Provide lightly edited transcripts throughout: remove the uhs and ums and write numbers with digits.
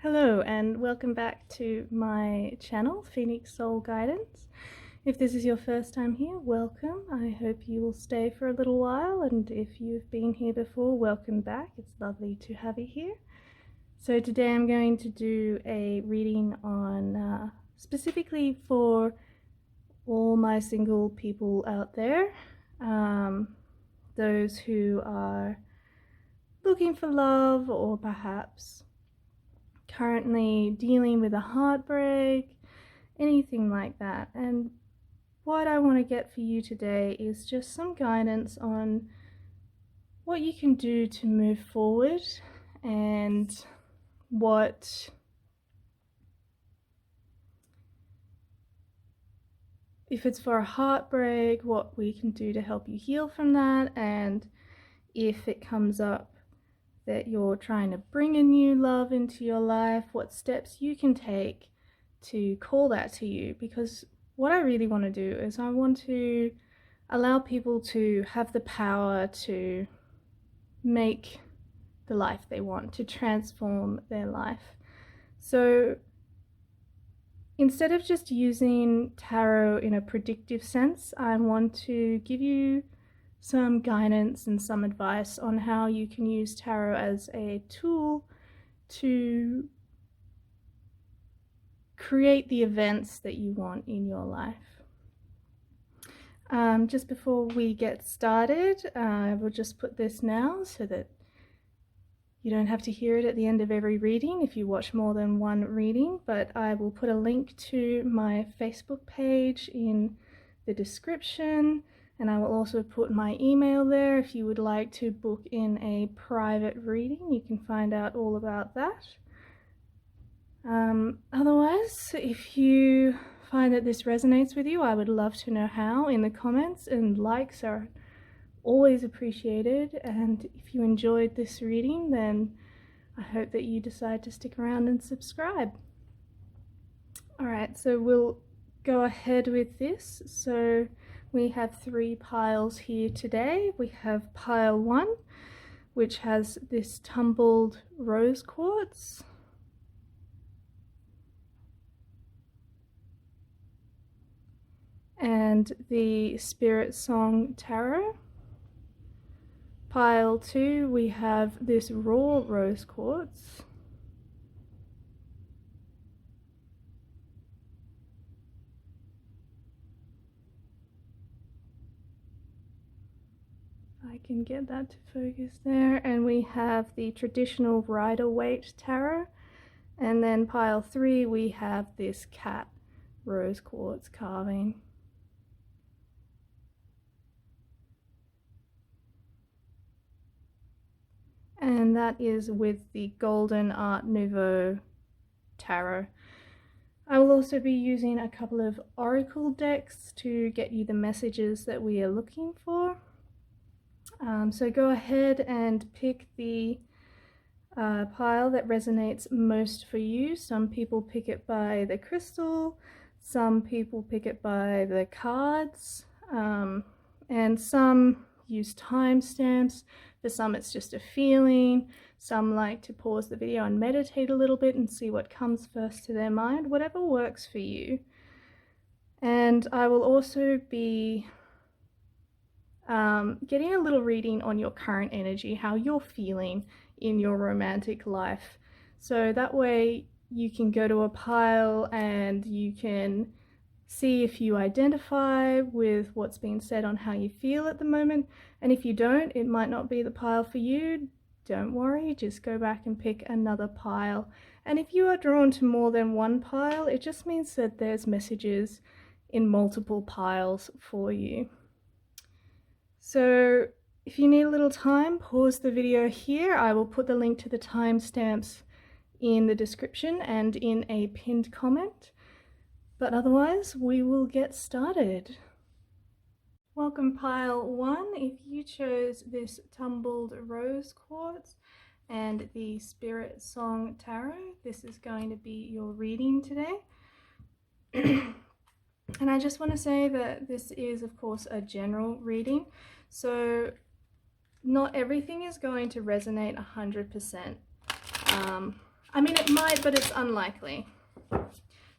Hello and welcome back to my channel, Phoenix Soul Guidance. If this is your first time here, welcome. I hope you will stay for a little while, and if you've been here before, welcome back. It's lovely to have you here. So today I'm going to do a reading on specifically for all my single people out there, those who are looking for love or perhaps currently dealing with a heartbreak, anything like that. And what I want to get for you today is just some guidance on what you can do to move forward, and what if it's for a heartbreak, what we can do to help you heal from that, and if it comes up that you're trying to bring a new love into your life, what steps you can take to call that to you. Because what I really want to do is I want to allow people to have the power to make the life they want, to transform their life. So instead of just using tarot in a predictive sense, I want to give you some guidance and some advice on how you can use tarot as a tool to create the events that you want in your life. Just before we get started, I will just put this now so that you don't have to hear it at the end of every reading if you watch more than one reading, but I will put a link to my Facebook page in the description, and I will also put my email there if you would like to book in a private reading. You can find out all about that. Otherwise, if you find that this resonates with you, I would love to know how in the comments, and likes are always appreciated. And if you enjoyed this reading, then I hope that you decide to stick around and subscribe. Alright, so we'll go ahead with this. So we have 3 piles here today. We have pile 1, which has this tumbled rose quartz. And the Spiritsong Tarot. Pile 2, we have this raw rose quartz. I can get that to focus there. And we have the traditional Rider-Waite Tarot. And then pile 3, we have this cat rose quartz carving. And that is with the Golden Art Nouveau Tarot. I will also be using a couple of oracle decks to get you the messages that we are looking for. So go ahead and pick the pile that resonates most for you. Some people pick it by the crystal, some people pick it by the cards, and some use timestamps. For some it's just a feeling. Some like to pause the video and meditate a little bit and see what comes first to their mind, whatever works for you. And I will also be getting a little reading on your current energy, how you're feeling in your romantic life. So that way you can go to a pile and you can see if you identify with what's being said on how you feel at the moment. And if you don't, it might not be the pile for you. Don't worry, just go back and pick another pile. And if you are drawn to more than one pile, it just means that there's messages in multiple piles for you. So if you need a little time, pause the video here. I will put the link to the timestamps in the description and in a pinned comment. But otherwise, we will get started. Welcome pile 1. If you chose this tumbled rose quartz and the Spiritsong Tarot, this is going to be your reading today. And I just want to say that this is, of course, a general reading. So not everything is going to resonate 100%. I mean, it might, but it's unlikely.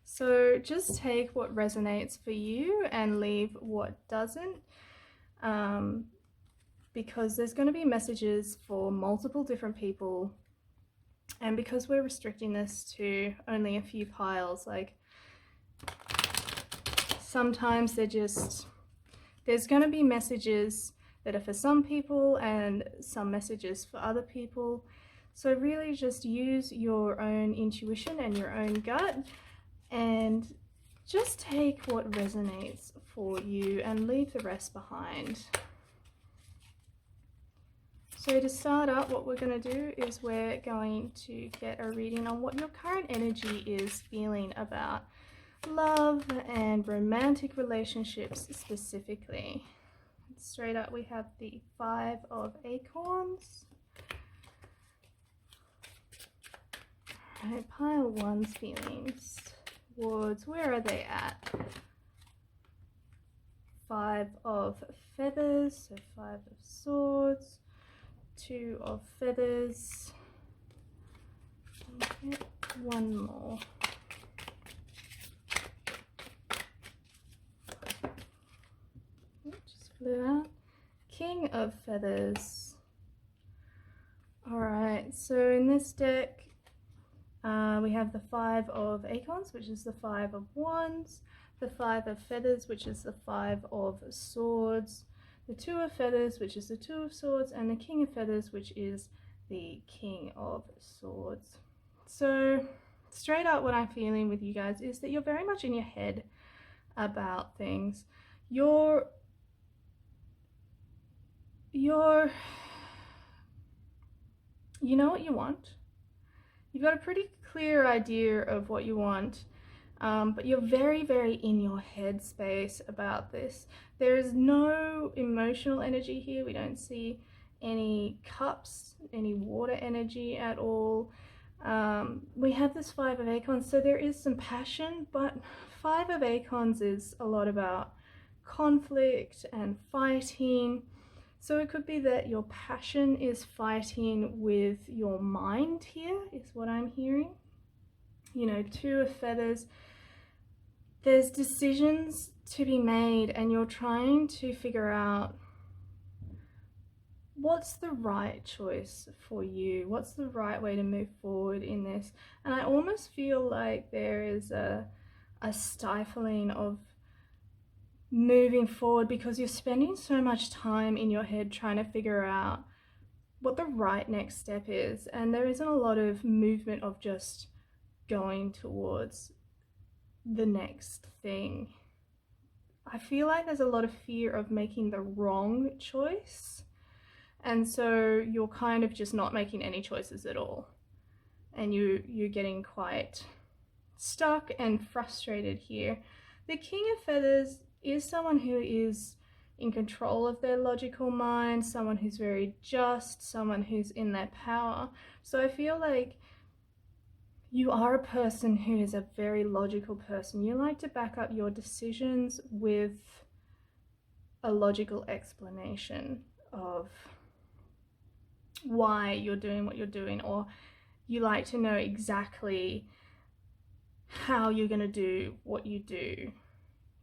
So just take what resonates for you and leave what doesn't, because there's going to be messages for multiple different people. And because we're restricting this to only a few piles, like sometimes there's going to be messages that are for some people and some messages for other people. So really just use your own intuition and your own gut and just take what resonates for you and leave the rest behind. So to start up, what we're going to do is we're going to get a reading on what your current energy is feeling about love and romantic relationships specifically. Straight up, we have the 5 of Acorns. All right, pile 1's feelings towards, where are they at? 5 of Feathers, so 5 of Swords, 2 of Feathers, okay, 1 more. Just flew out. King of Feathers. Alright, so in this deck we have the 5 of Acorns, which is the 5 of Wands, the 5 of Feathers, which is the 5 of Swords, the 2 of Feathers, which is the 2 of Swords, and the King of Feathers, which is the King of Swords. So straight up, what I'm feeling with you guys is that you're very much in your head about things. You know what you want. You've got a pretty clear idea of what you want, but you're very, very in your head space about this. There is no emotional energy here. We don't see any cups, any water energy at all. We have this 5 of Acorns, so there is some passion, but 5 of Acorns is a lot about conflict and fighting. So it could be that your passion is fighting with your mind here, is what I'm hearing. You know, 2 of Feathers, there's decisions to be made and you're trying to figure out what's the right choice for you, what's the right way to move forward in this. And I almost feel like there is a stifling of moving forward because you're spending so much time in your head trying to figure out what the right next step is, and there isn't a lot of movement of just going towards the next thing. I feel like there's a lot of fear of making the wrong choice, and so you're kind of just not making any choices at all, and you're getting quite stuck and frustrated here. The King of Feathers is someone who is in control of their logical mind, someone who's very just, someone who's in their power. So I feel like you are a person who is a very logical person. You like to back up your decisions with a logical explanation of why you're doing what you're doing, or you like to know exactly how you're going to do what you do.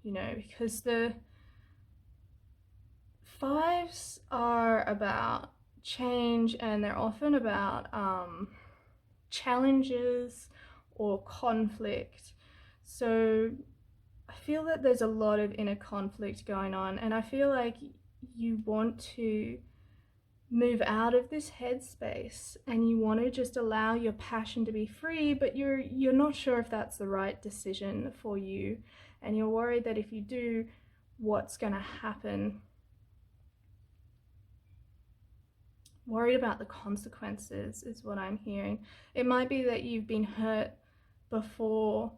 You know, because the 5s are about change and they're often about challenges or conflict. So I feel that there's a lot of inner conflict going on, and I feel like you want to move out of this headspace and you want to just allow your passion to be free, but you're not sure if that's the right decision for you, and you're worried that if you do, what's going to happen. Worried about the consequences is what I'm hearing. It might be that you've been hurt before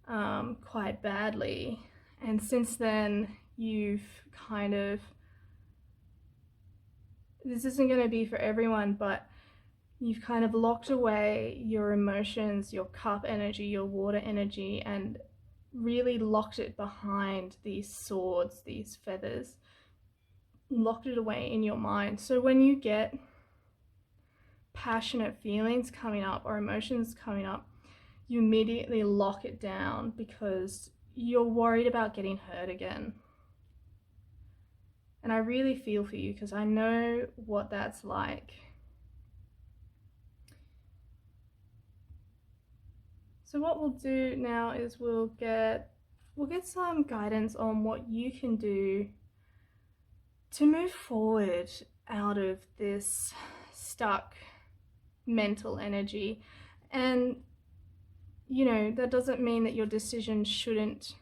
quite badly, and since then you've kind of, this isn't going to be for everyone, but you've kind of locked away your emotions, your cup energy, your water energy, and really locked it behind these swords, these feathers, locked it away in your mind. So when you get passionate feelings coming up or emotions coming up, you immediately lock it down because you're worried about getting hurt again. And I really feel for you because I know what that's like. So what we'll do now is we'll get some guidance on what you can do to move forward out of this stuck mental energy. And you know, that doesn't mean that your decision shouldn't,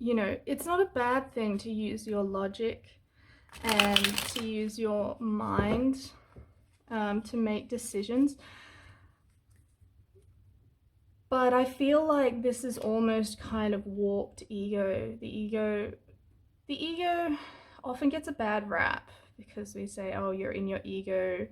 you know, it's not a bad thing to use your logic and to use your mind to make decisions. But I feel like this is almost kind of warped ego. The ego often gets a bad rap because we say, oh, you're in your ego.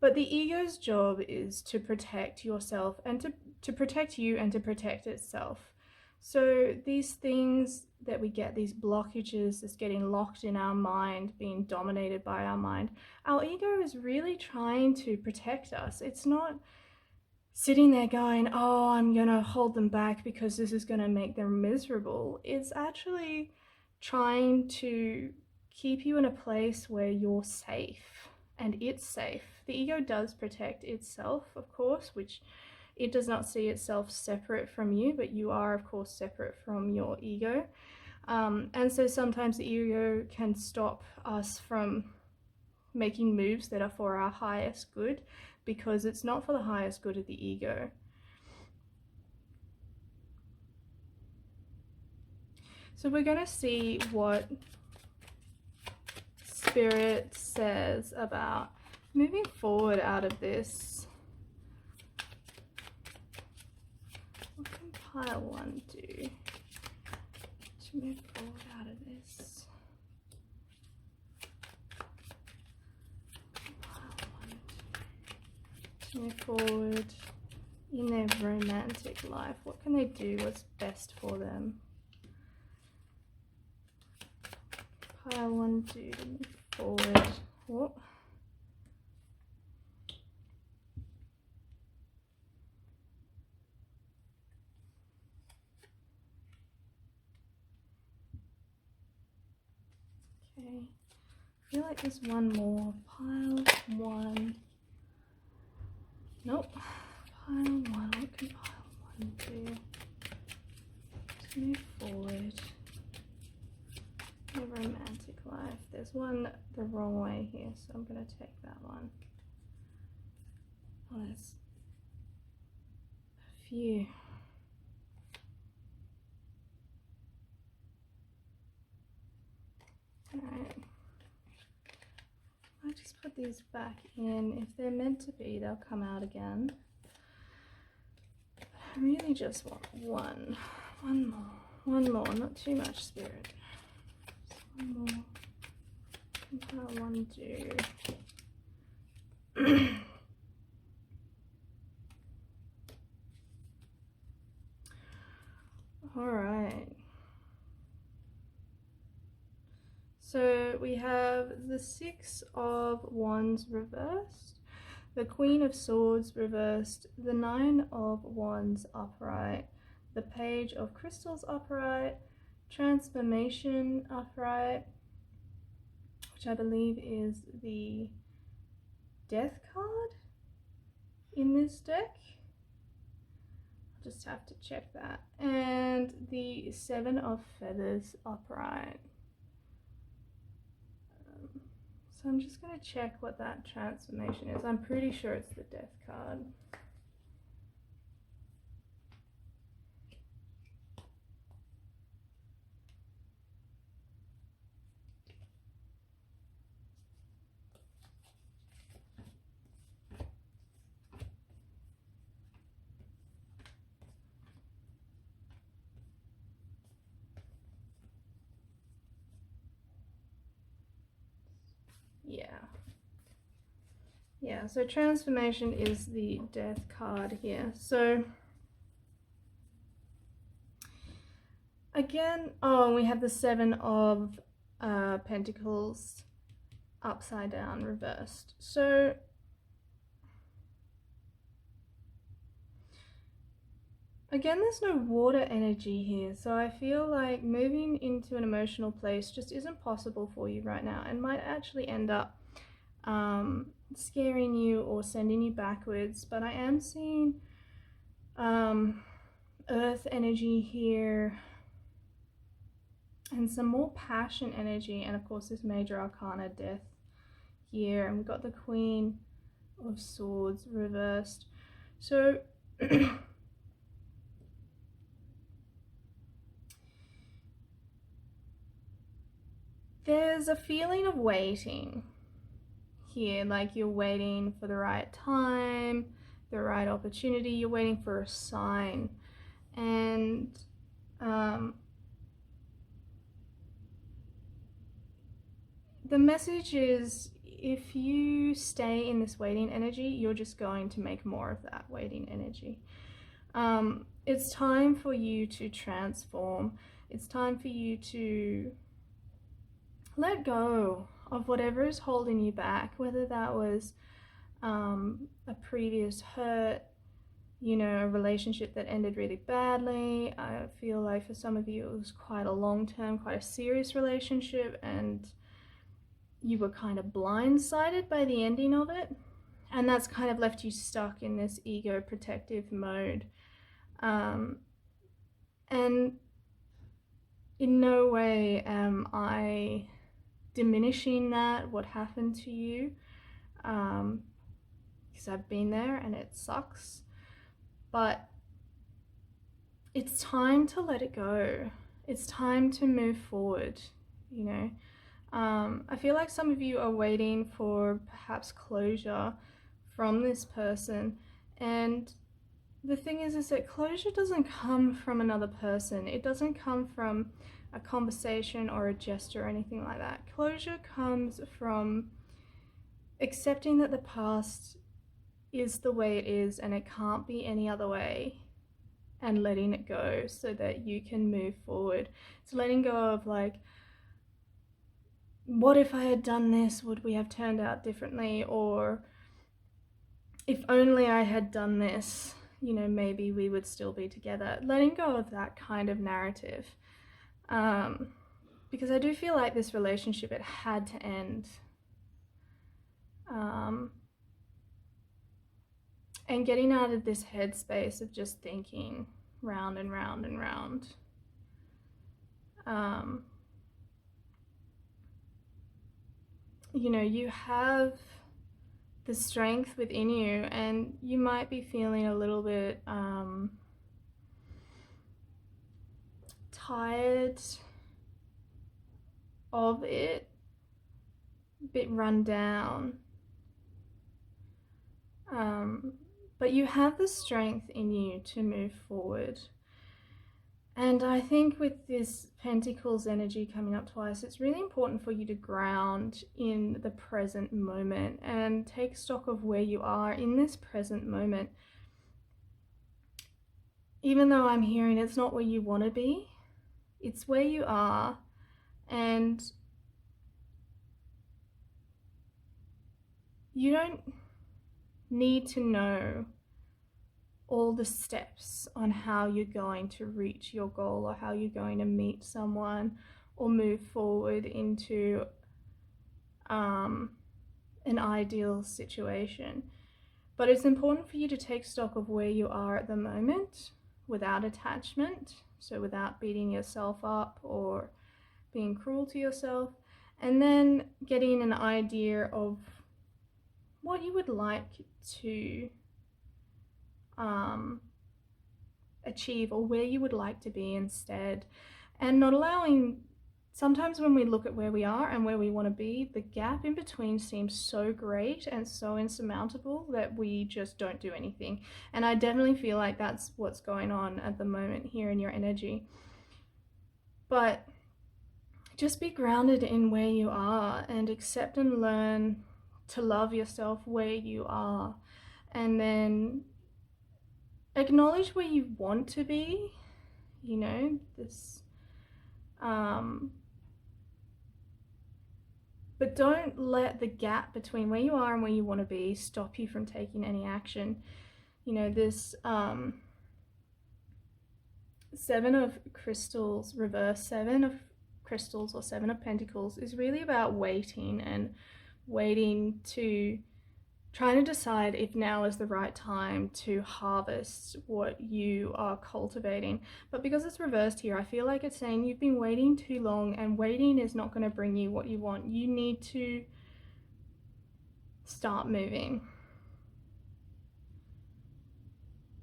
But the ego's job is to protect yourself and to protect you and to protect itself. So these things that we get, these blockages, this getting locked in our mind, being dominated by our mind, our ego is really trying to protect us. It's not sitting there going, oh, I'm gonna hold them back because this is gonna make them miserable. It's actually trying to keep you in a place where you're safe and it's safe. The ego does protect itself, of course, which it does not see itself separate from you, but you are, of course, separate from your ego. And so sometimes the ego can stop us from making moves that are for our highest good because it's not for the highest good of the ego. So we're going to see what Spirit says about moving forward out of this. What can pile 1 do to move forward out of this? Pile 1 to move forward in their romantic life. What can they do? What's best for them? Pile 1 do to move forward. Oh. Okay, I feel like there's one more. Pile 1. Nope. Pile 1. What can pile 1 do to move forward? The romantic life. There's one the wrong way here, so I'm going to take that one. Oh, there's a few. Alright. I'll just put these back in. If they're meant to be, they'll come out again. I really just want one. One more. Not too much, Spirit. Just one more. Pile 1 do. Alright. So we have the 6 of Wands reversed, the Queen of Swords reversed, the 9 of Wands upright, the Page of Crystals upright, Transformation upright, which I believe is the Death card in this deck. I'll just have to check that. And the 7 of Feathers upright. So I'm just going to check what that transformation is. I'm pretty sure it's the Death card. Yeah, so transformation is the Death card here. So again, oh, we have the 7 of Pentacles upside down, reversed. So again, there's no water energy here, so I feel like moving into an emotional place just isn't possible for you right now and might actually end up scaring you or sending you backwards. But I am seeing earth energy here and some more passion energy, and of course this major arcana, death, here, and we've got the Queen of Swords reversed. So there's a feeling of waiting here, like you're waiting for the right time, the right opportunity, you're waiting for a sign. And the message is, if you stay in this waiting energy, you're just going to make more of that waiting energy. It's time for you to transform. It's time for you to let go of whatever is holding you back, whether that was a previous hurt, you know, a relationship that ended really badly. I feel like for some of you it was quite a long-term, quite a serious relationship, and you were kind of blindsided by the ending of it, and that's kind of left you stuck in this ego protective mode. And in no way am I diminishing that, what happened to you, because I've been there and it sucks, but it's time to let it go. It's time to move forward, you know. I feel like some of you are waiting for perhaps closure from this person, and the thing is that closure doesn't come from another person. It doesn't come from a conversation or a gesture or anything like that. Closure comes from accepting that the past is the way it is and it can't be any other way, and letting it go so that you can move forward. It's letting go of like, what if I had done this, would we have turned out differently? Or if only I had done this, you know, maybe we would still be together. Letting go of that kind of narrative. Because I do feel like this relationship, it had to end. And getting out of this headspace of just thinking round and round and round. You know, you have the strength within you, and you might be feeling a little bit tired of it, a bit run down, but you have the strength in you to move forward. And I think with this Pentacles energy coming up twice, it's really important for you to ground in the present moment and take stock of where you are in this present moment. Even though I'm hearing it's not where you want to be, it's where you are, and you don't need to know all the steps on how you're going to reach your goal, or how you're going to meet someone or move forward into an ideal situation. But it's important for you to take stock of where you are at the moment without attachment, so without beating yourself up or being cruel to yourself, and then getting an idea of what you would like to achieve, or where you would like to be instead. And not allowing, sometimes when we look at where we are and where we want to be, the gap in between seems so great and so insurmountable that we just don't do anything. And I definitely feel like that's what's going on at the moment here in your energy. But just be grounded in where you are and accept and learn to love yourself where you are, and then acknowledge where you want to be, you know, this But don't let the gap between where you are and where you want to be stop you from taking any action. You know, this Seven of Crystals, reverse Seven of Crystals or Seven of Pentacles is really about waiting and waiting to trying to decide if now is the right time to harvest what you are cultivating. But because it's reversed here, I feel like it's saying you've been waiting too long, and waiting is not going to bring you what you want. You need to start moving,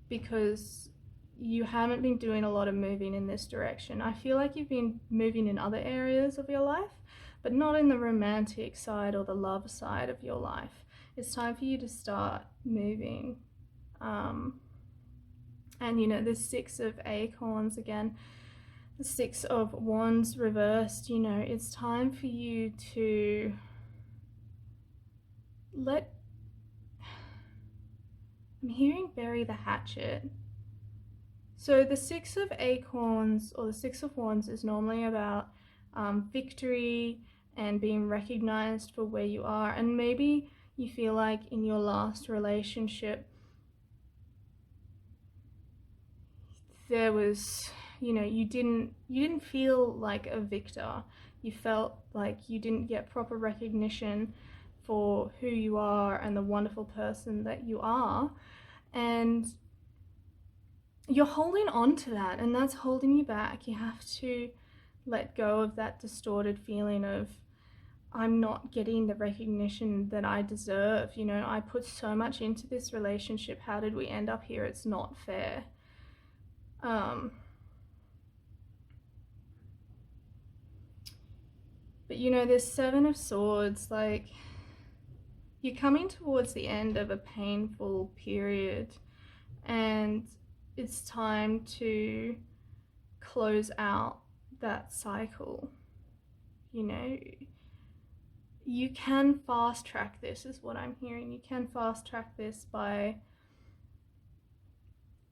because you haven't been doing a lot of moving in this direction. I feel like you've been moving in other areas of your life, but not in the romantic side or the love side of your life. It's time for you to start moving. And you know, the Six of Acorns again, the Six of Wands reversed, you know, it's time for you to let, I'm hearing bury the hatchet. So the Six of Acorns or the Six of Wands is normally about victory and being recognized for where you are. And maybe you feel like in your last relationship there was, you know, you didn't feel like a victor. You felt like you didn't get proper recognition for who you are and the wonderful person that you are, and you're holding on to that, and that's holding you back. You have to let go of that distorted feeling of, I'm not getting the recognition that I deserve. You know, I put so much into this relationship. How did we end up here? It's not fair. But you know, this Seven of Swords, like, you're coming towards the end of a painful period, and it's time to close out that cycle. You know, you can fast track this, is what I'm hearing. You can fast track this by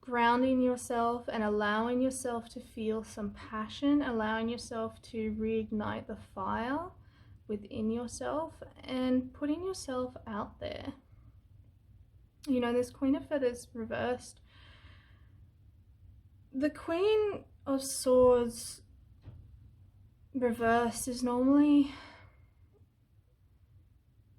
grounding yourself and allowing yourself to feel some passion, allowing yourself to reignite the fire within yourself and putting yourself out there. You know, this Queen of Feathers reversed. The Queen of Swords reversed is normally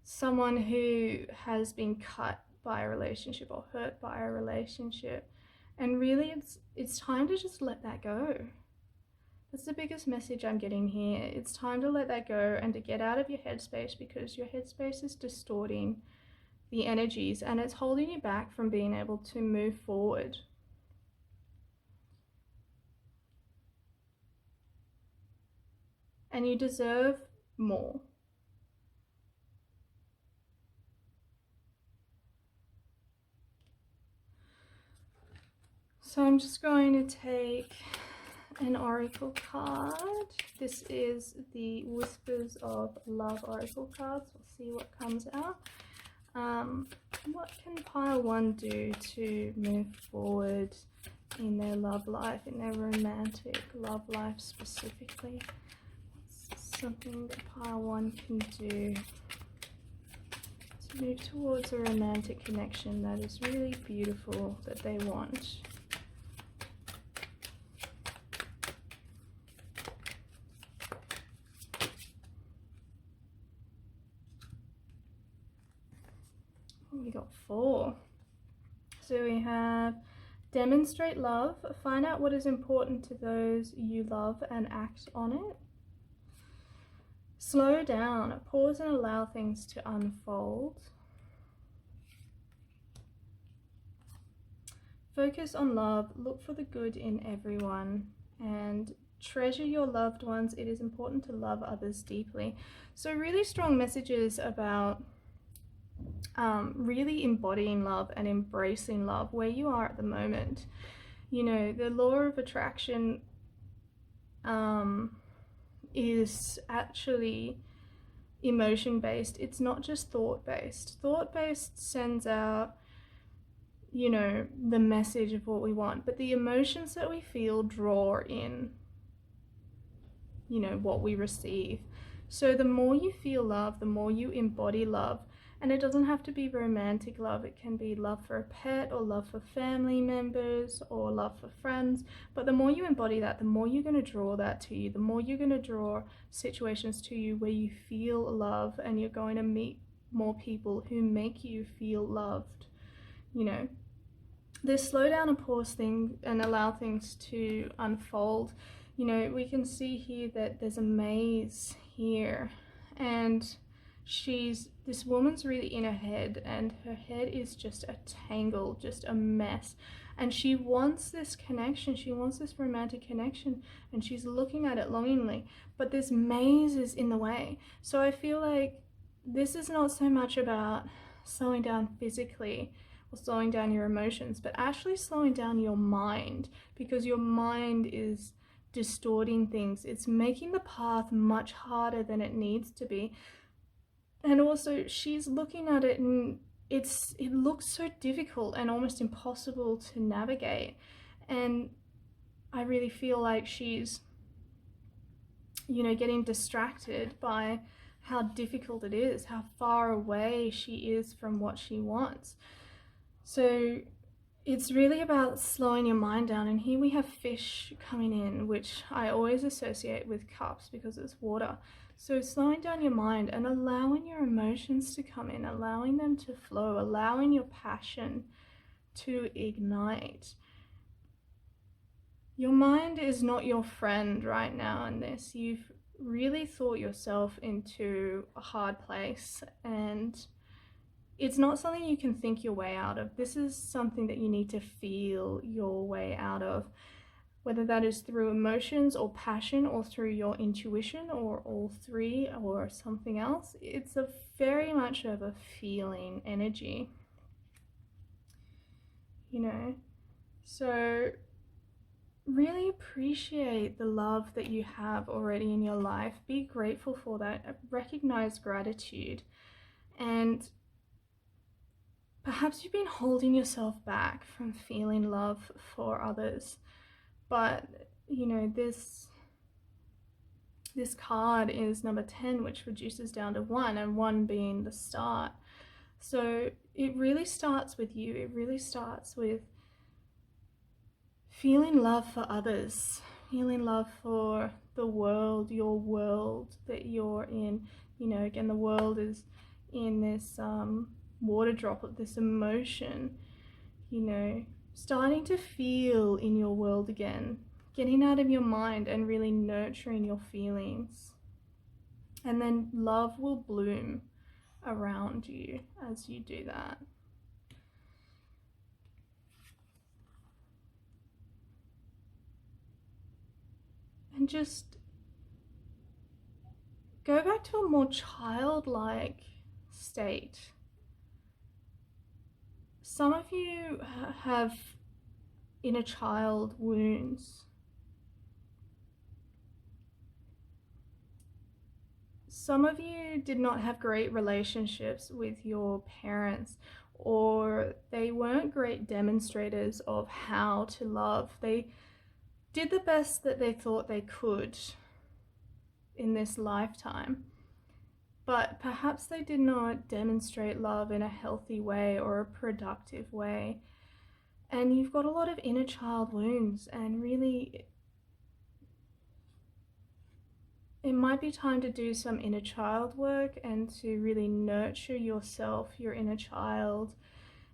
someone who has been cut by a relationship or hurt by a relationship, and really it's time to just let that go. That's the biggest message I'm getting here. It's time to let that go and to get out of your headspace, because your headspace is distorting the energies and it's holding you back from being able to move forward. And you deserve more. So I'm just going to take an oracle card. This is the Whispers of Love oracle cards. We'll see what comes out. What can pile one do to move forward in their love life, in their romantic love life specifically? What's something that pile one can do to move towards a romantic connection that is really beautiful, that they want? We got 4. So we have demonstrate love, find out what is important to those you love and act on it. Slow down, pause and allow things to unfold. Focus on love, look for the good in everyone, and treasure your loved ones. It is important to love others deeply. So really strong messages about really embodying love and embracing love where you are at the moment. You know, the law of attraction is actually emotion based. It's not just thought based. Thought based sends out, you know, the message of what we want, but the emotions that we feel draw in, you know, what we receive. So the more you feel love, the more you embody love. And it doesn't have to be romantic love. It can be love for a pet, or love for family members, or love for friends. But the more you embody that, the more you're going to draw that to you. The more you're going to draw situations to you where you feel love, and you're going to meet more people who make you feel loved. You know, this slow down and pause thing and allow things to unfold. You know, we can see here that there's a maze here, and this woman's really in her head, and her head is just a tangle, just a mess. And she wants this connection, she wants this romantic connection, and she's looking at it longingly, but this maze is in the way. So I feel like this is not so much about slowing down physically or slowing down your emotions, but actually slowing down your mind, because your mind is distorting things. It's making the path much harder than it needs to be. And also she's looking at it, and it looks so difficult and almost impossible to navigate. And I really feel like she's, you know, getting distracted by how difficult it is, how far away she is from what she wants. So it's really about slowing your mind down. And here we have fish coming in, which I always associate with cups because it's water. So slowing down your mind and allowing your emotions to come in, allowing them to flow, allowing your passion to ignite. Your mind is not your friend right now in this. You've really thought yourself into a hard place, and it's not something you can think your way out of. This is something that you need to feel your way out of, whether that is through emotions or passion, or through your intuition, or all three, or something else. It's a very much of a feeling energy, you know. So really appreciate the love that you have already in your life. Be grateful for that. Recognize gratitude. And perhaps you've been holding yourself back from feeling love for others, but you know, this card is number 10, which reduces down to 1, and 1 being the start. So it really starts with you. It really starts with feeling love for others, feeling love for the world, your world that you're in. You know, again, the world is in this water drop of this emotion, you know, starting to feel in your world again, getting out of your mind and really nurturing your feelings. And then love will bloom around you as you do that. And just go back to a more childlike state. Some of you have inner child wounds. Some of you did not have great relationships with your parents, or they weren't great demonstrators of how to love. They did the best that they thought they could in this lifetime, but perhaps they did not demonstrate love in a healthy way or a productive way. And you've got a lot of inner child wounds, and really it might be time to do some inner child work and to really nurture yourself, your inner child,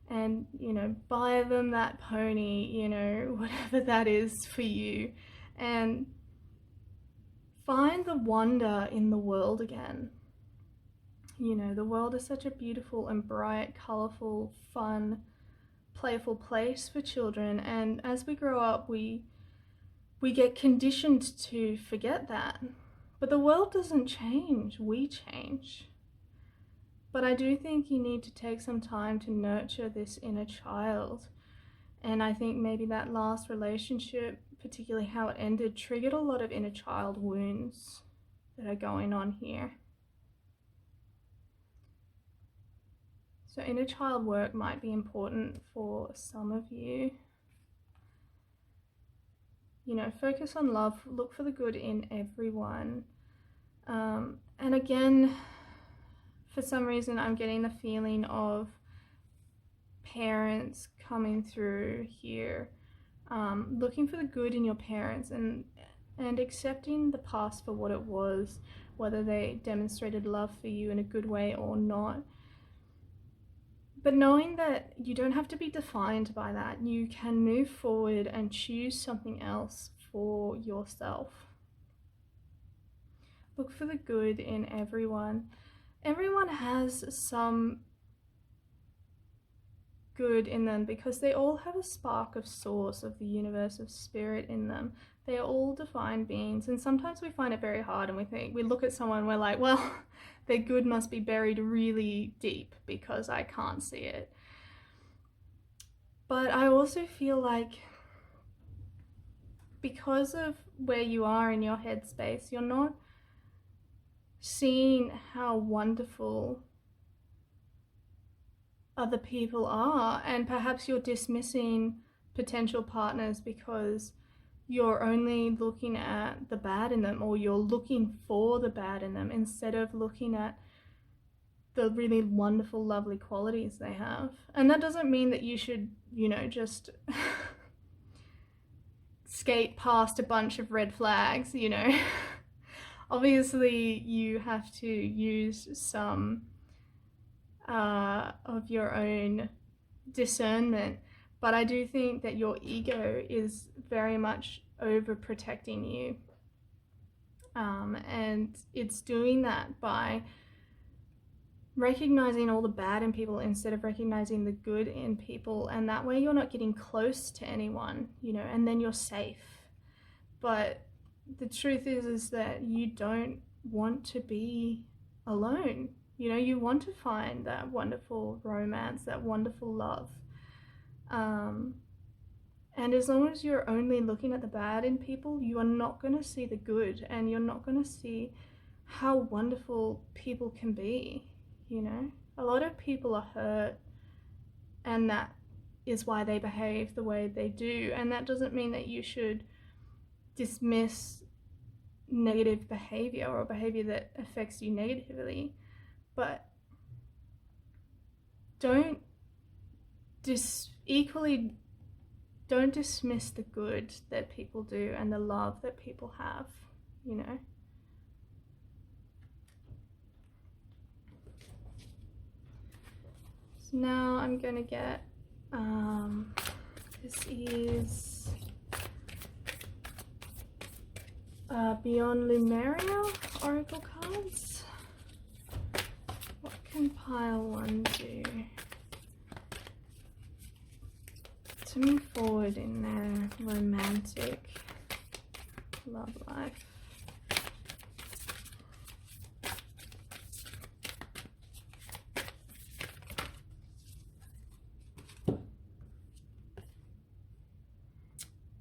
and, you know, buy them that pony, you know, whatever that is for you, and find the wonder in the world again. You know, the world is such a beautiful and bright, colorful, fun, playful place for children, and as we grow up, we get conditioned to forget that. But the world doesn't change, we change. But I do think you need to take some time to nurture this inner child. And I think maybe that last relationship, particularly how it ended, triggered a lot of inner child wounds that are going on here. So inner child work might be important for some of you. You know, focus on love, look for the good in everyone. And again, for some reason, I'm getting the feeling of parents coming through here, looking for the good in your parents and accepting the past for what it was, whether they demonstrated love for you in a good way or not. But knowing that you don't have to be defined by that, you can move forward and choose something else for yourself. Look for the good in everyone. Everyone has some good in them because they all have a spark of source, of the universe, of spirit in them. They are all divine beings, and sometimes we find it very hard and we look at someone and we're like, well, their good must be buried really deep because I can't see it. But I also feel like because of where you are in your headspace, you're not seeing how wonderful other people are, and perhaps you're dismissing potential partners because you're only looking at the bad in them, or you're looking for the bad in them instead of looking at the really wonderful, lovely qualities they have. And that doesn't mean that you should, just skate past a bunch of red flags, Obviously, you have to use some of your own discernment, but I do think that your ego is very much overprotecting you, and it's doing that by recognizing all the bad in people instead of recognizing the good in people, and that way you're not getting close to anyone, and then you're safe. But the truth is that you don't want to be alone. You want to find that wonderful romance, that wonderful love. And as long as you're only looking at the bad in people, you are not going to see the good, and you're not going to see how wonderful people can be. A lot of people are hurt, and that is why they behave the way they do. And that doesn't mean that you should dismiss negative behavior or behavior that affects you negatively, but don't dismiss the good that people do and the love that people have. So now I'm gonna get this is Beyond Lemuria Oracle cards. What can pile 1 do to move forward in their romantic love life?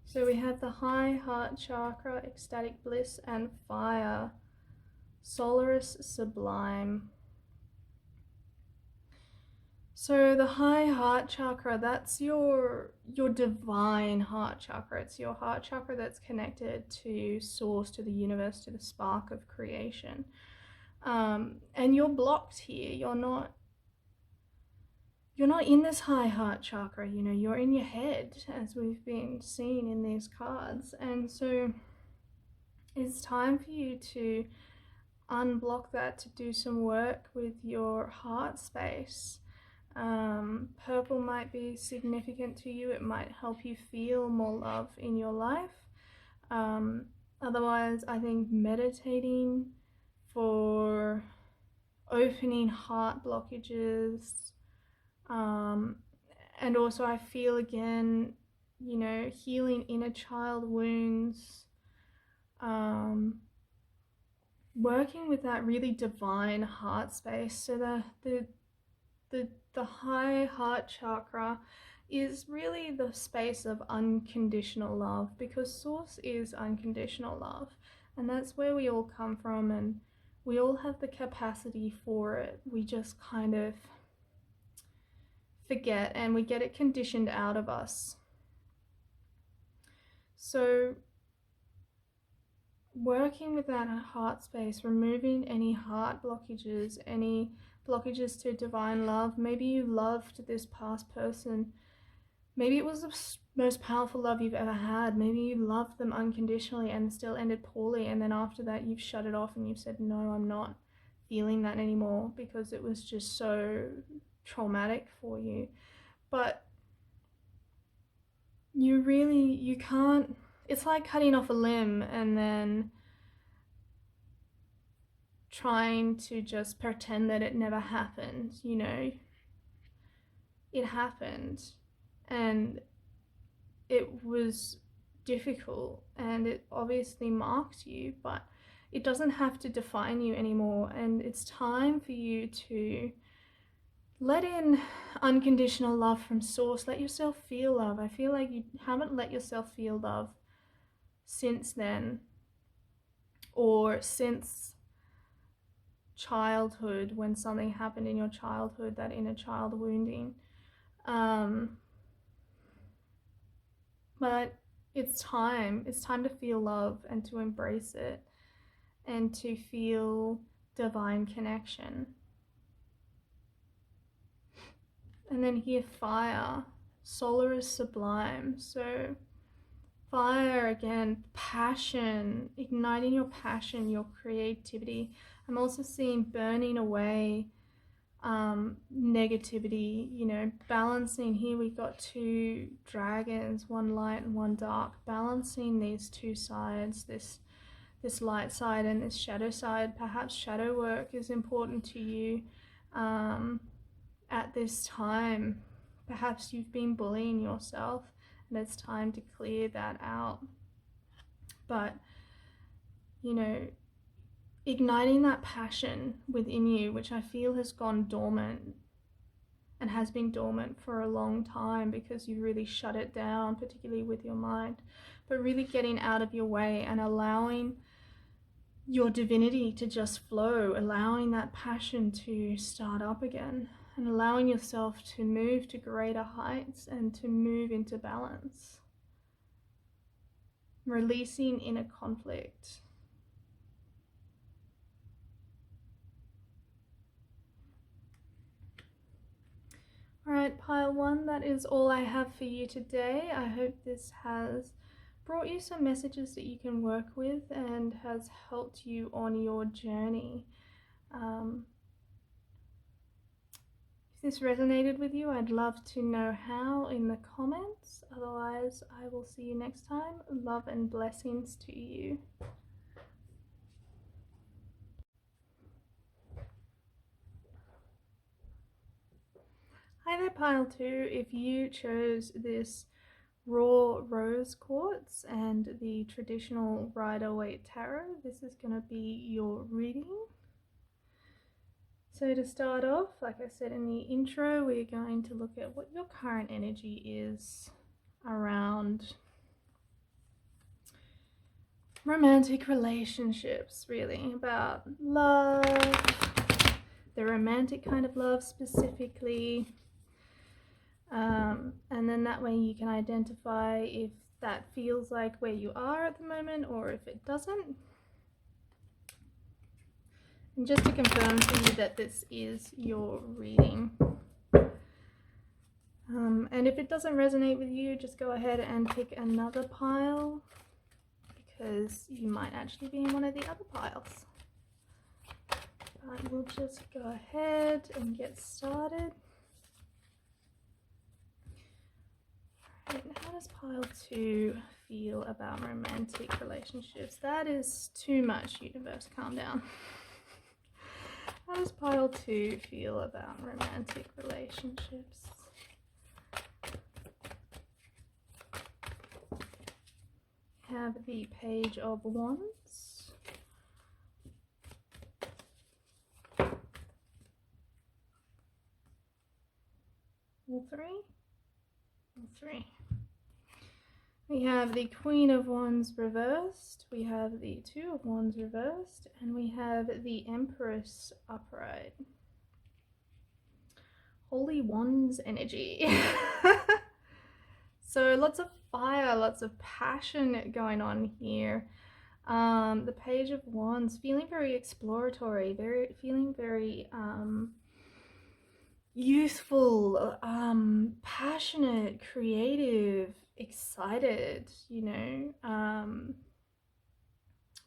So we have the high heart chakra, ecstatic bliss, and fire, Solaris sublime. So the high heart chakra, that's your divine heart chakra. It's your heart chakra that's connected to source, to the universe, to the spark of creation. And you're blocked here. You're not in this high heart chakra, you're in your head, as we've been seeing in these cards. And so it's time for you to unblock that, to do some work with your heart space. Purple might be significant to you. It might help you feel more love in your life. Otherwise, I think meditating for opening heart blockages, and also I feel again, healing inner child wounds, working with that really divine heart space. So the high heart chakra is really the space of unconditional love, because source is unconditional love, and that's where we all come from, and we all have the capacity for it. We just kind of forget, and we get it conditioned out of us. So working with that heart space, removing any heart blockages, any blockages to divine love. Maybe you loved this past person. Maybe it was the most powerful love you've ever had. Maybe you loved them unconditionally and still ended poorly, and then after that you've shut it off and you've said, no, I'm not feeling that anymore because it was just so traumatic for you. But you can't, it's like cutting off a limb and then trying to just pretend that it never happened. You know, it happened, and it was difficult and it obviously marked you, but it doesn't have to define you anymore. And it's time for you to let in unconditional love from source. Let yourself feel love. I feel like you haven't let yourself feel love since then, or since childhood, when something happened in your childhood, that inner child wounding. But it's time to feel love and to embrace it and to feel divine connection. And then here, fire. Solar is sublime. So fire, again, passion, igniting your passion, your creativity. I'm also seeing burning away negativity, you know, balancing. Here we got two dragons, one light and one dark, balancing these two sides, this light side and this shadow side. Perhaps shadow work is important to you at this time. Perhaps you've been bullying yourself and it's time to clear that out. But, you know, igniting that passion within you, which I feel has gone dormant and has been dormant for a long time because you've really shut it down, particularly with your mind, but really getting out of your way and allowing your divinity to just flow, allowing that passion to start up again, and allowing yourself to move to greater heights and to move into balance. Releasing inner conflict. Alright, pile one, that is all I have for you today. I hope this has brought you some messages that you can work with and has helped you on your journey. If this resonated with you, I'd love to know how in the comments. Otherwise, I will see you next time. Love and blessings to you. Hi there, pile two. If you chose this raw rose quartz and the traditional Rider-Waite Tarot, this is going to be your reading. So to start off, like I said in the intro, we're going to look at what your current energy is around romantic relationships, really, about love, the romantic kind of love specifically. And then that way you can identify if that feels like where you are at the moment or if it doesn't. And just to confirm for you that this is your reading. And if it doesn't resonate with you, just go ahead and pick another pile because you might actually be in one of the other piles. But we'll just go ahead and get started. Right, how does pile two feel about romantic relationships? That is too much, universe, calm down. How does pile two feel about romantic relationships? Have the Page of Wands. All three. We have the Queen of Wands reversed, we have the Two of Wands reversed, and we have the Empress upright. Holy Wands energy. So lots of fire, lots of passion going on here. The Page of Wands, feeling very exploratory, feeling very youthful, passionate, creative, excited, you know.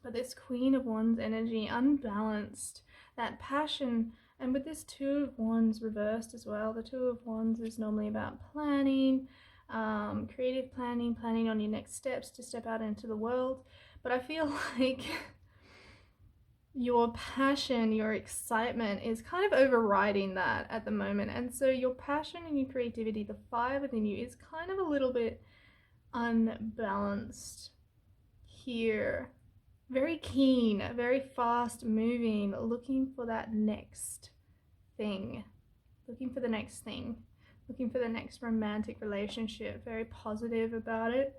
But this Queen of Wands energy, unbalanced, that passion. And with this Two of Wands reversed as well, the Two of Wands is normally about planning, creative planning, planning on your next steps to step out into the world. But I feel like your passion, your excitement is kind of overriding that at the moment. And so your passion and your creativity, the fire within you, is kind of a little bit unbalanced here. Very keen, very fast moving, looking for that next thing, looking for the next thing, looking for the next romantic relationship, very positive about it,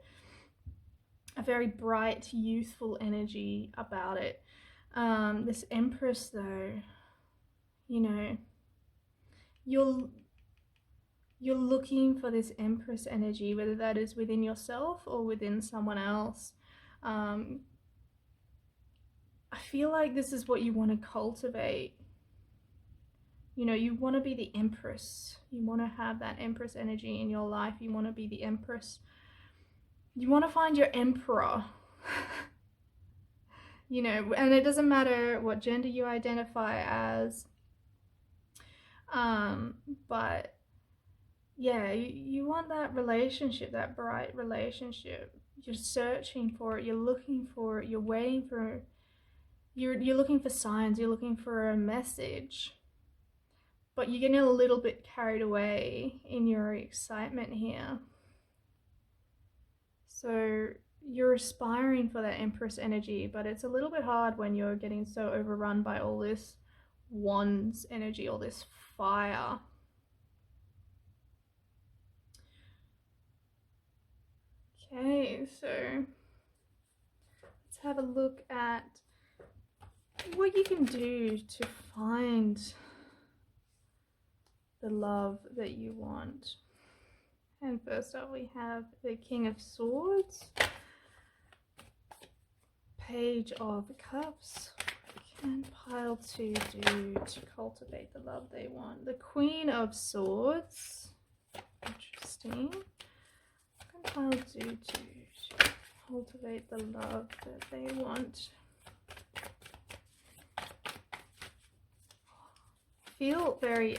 a very bright, youthful energy about it. This Empress though, you know, you're looking for this Empress energy, whether that is within yourself or within someone else. I feel like this is what you want to cultivate. You know, you want to be the Empress. You want to have that Empress energy in your life. You want to be the Empress. You want to find your Emperor. You know, and it doesn't matter what gender you identify as. But yeah, you want that relationship, that bright relationship. You're searching for it. You're looking for it. You're waiting for. You're looking for signs, you're looking for a message, but you're getting a little bit carried away in your excitement here. So you're aspiring for that Empress energy, but it's a little bit hard when you're getting so overrun by all this Wands energy, all this fire. Okay, so let's have a look at what you can do to find the love that you want. And first up we have the King of Swords, Page of Cups. What can Pile 2 do to cultivate the love they want? The Queen of Swords. Interesting. What can Pile 2 do to cultivate the love that they want? Feel very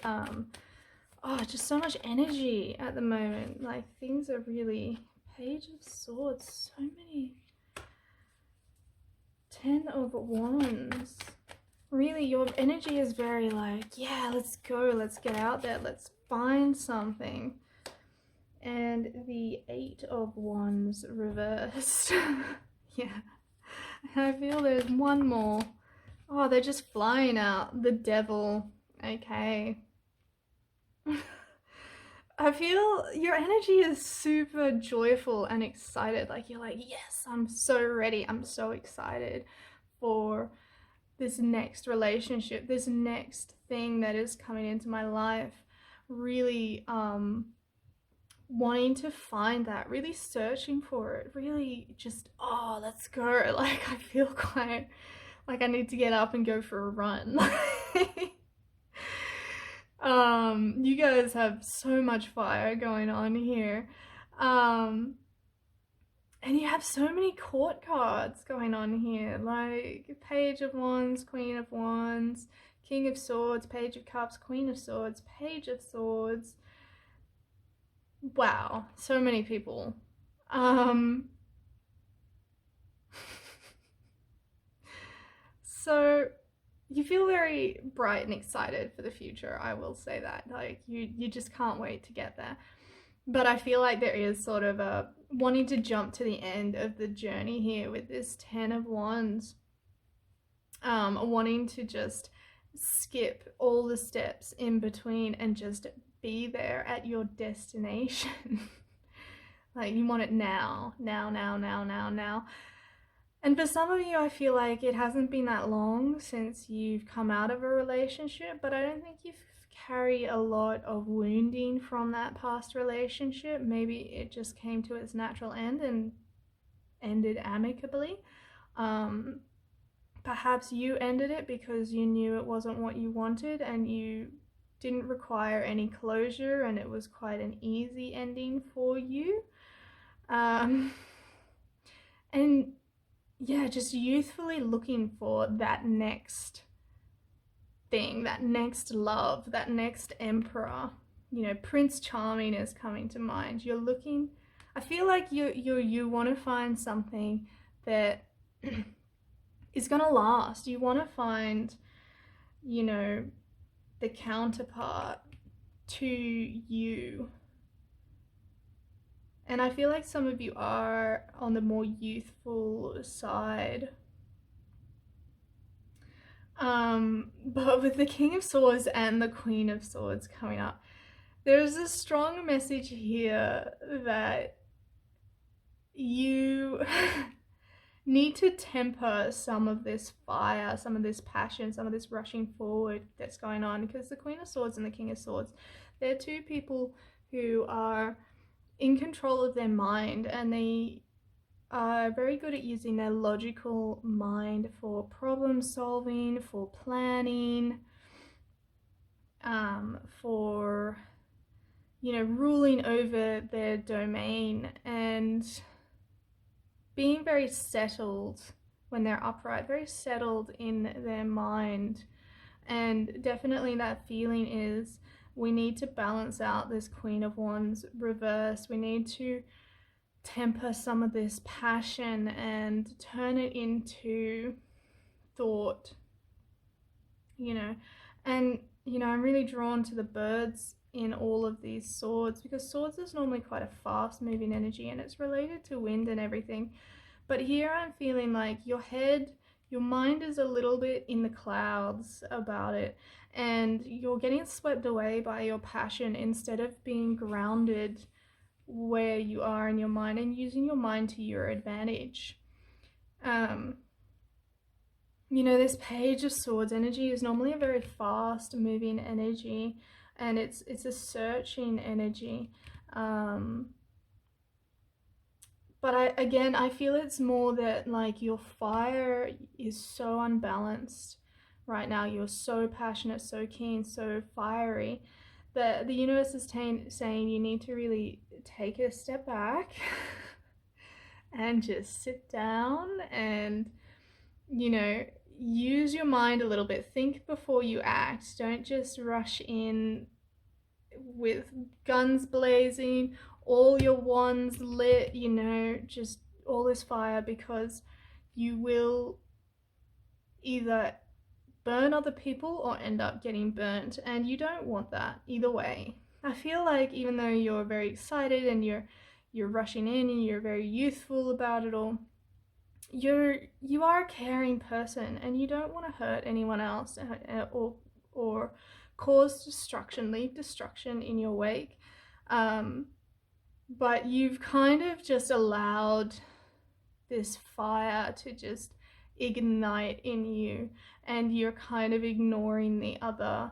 just so much energy at the moment. Like things are really, Page of Swords, so many. 10 of Wands. Really, your energy is very like, yeah, let's go, let's get out there, let's find something. And the 8 of Wands reversed. Yeah, I feel there's one more. Oh, they're just flying out. The Devil. Okay. I feel your energy is super joyful and excited. Like you're like, yes, I'm so ready. I'm so excited for this next relationship, this next thing that is coming into my life. Really wanting to find that, really searching for it, really just, oh, let's go. Like I feel quite like I need to get up and go for a run. You guys have so much fire going on here. And you have so many court cards going on here, like Page of Wands, Queen of Wands, King of Swords, Page of Cups, Queen of Swords, Page of Swords. Wow, so many people. So you feel very bright and excited for the future, I will say that. Like you just can't wait to get there. But I feel like there is sort of a wanting to jump to the end of the journey here with this 10 of Wands. Wanting to just skip all the steps in between and just be there at your destination. Like you want it now. And for some of you, I feel like it hasn't been that long since you've come out of a relationship, but I don't think you've carry a lot of wounding from that past relationship. Maybe it just came to its natural end and ended amicably. Perhaps you ended it because you knew it wasn't what you wanted and you didn't require any closure, and it was quite an easy ending for you. And yeah, just youthfully looking for that next thing, that next love, that next emperor. You know, Prince Charming is coming to mind. You're looking, I feel like you want to find something that is going to last. You want to find, you know, the counterpart to you. And I feel like some of you are on the more youthful side. But with the King of Swords and the Queen of Swords coming up, there's a strong message here that you need to temper some of this fire, some of this passion, some of this rushing forward that's going on, because the Queen of Swords and the King of Swords, they're two people who are in control of their mind, and they are very good at using their logical mind for problem solving, for planning, for, you know, ruling over their domain and being very settled when they're upright, very settled in their mind. And definitely that feeling is, we need to balance out this Queen of Wands reverse. We need to temper some of this passion and turn it into thought, you know. And, you know, I'm really drawn to the birds in all of these swords, because swords is normally quite a fast moving energy and it's related to wind and everything. But here I'm feeling like your head, your mind is a little bit in the clouds about it, and you're getting swept away by your passion instead of being grounded where you are in your mind and using your mind to your advantage. You know, this Page of Swords energy is normally a very fast moving energy, and it's a searching energy. But I feel it's more that, like, your fire is so unbalanced right now. You're so passionate, so keen, so fiery, that the universe is saying you need to really take a step back and just sit down and, you know, use your mind a little bit. Think before you act. Don't just rush in with guns blazing, all your wands lit, you know, just all this fire, because you will either burn other people or end up getting burnt, and you don't want that either way. I feel like even though you're very excited and you're rushing in and you're very youthful about it all, you are a caring person and you don't want to hurt anyone else or cause destruction, leave destruction in your wake. But you've kind of just allowed this fire to just ignite in you, and you're kind of ignoring the other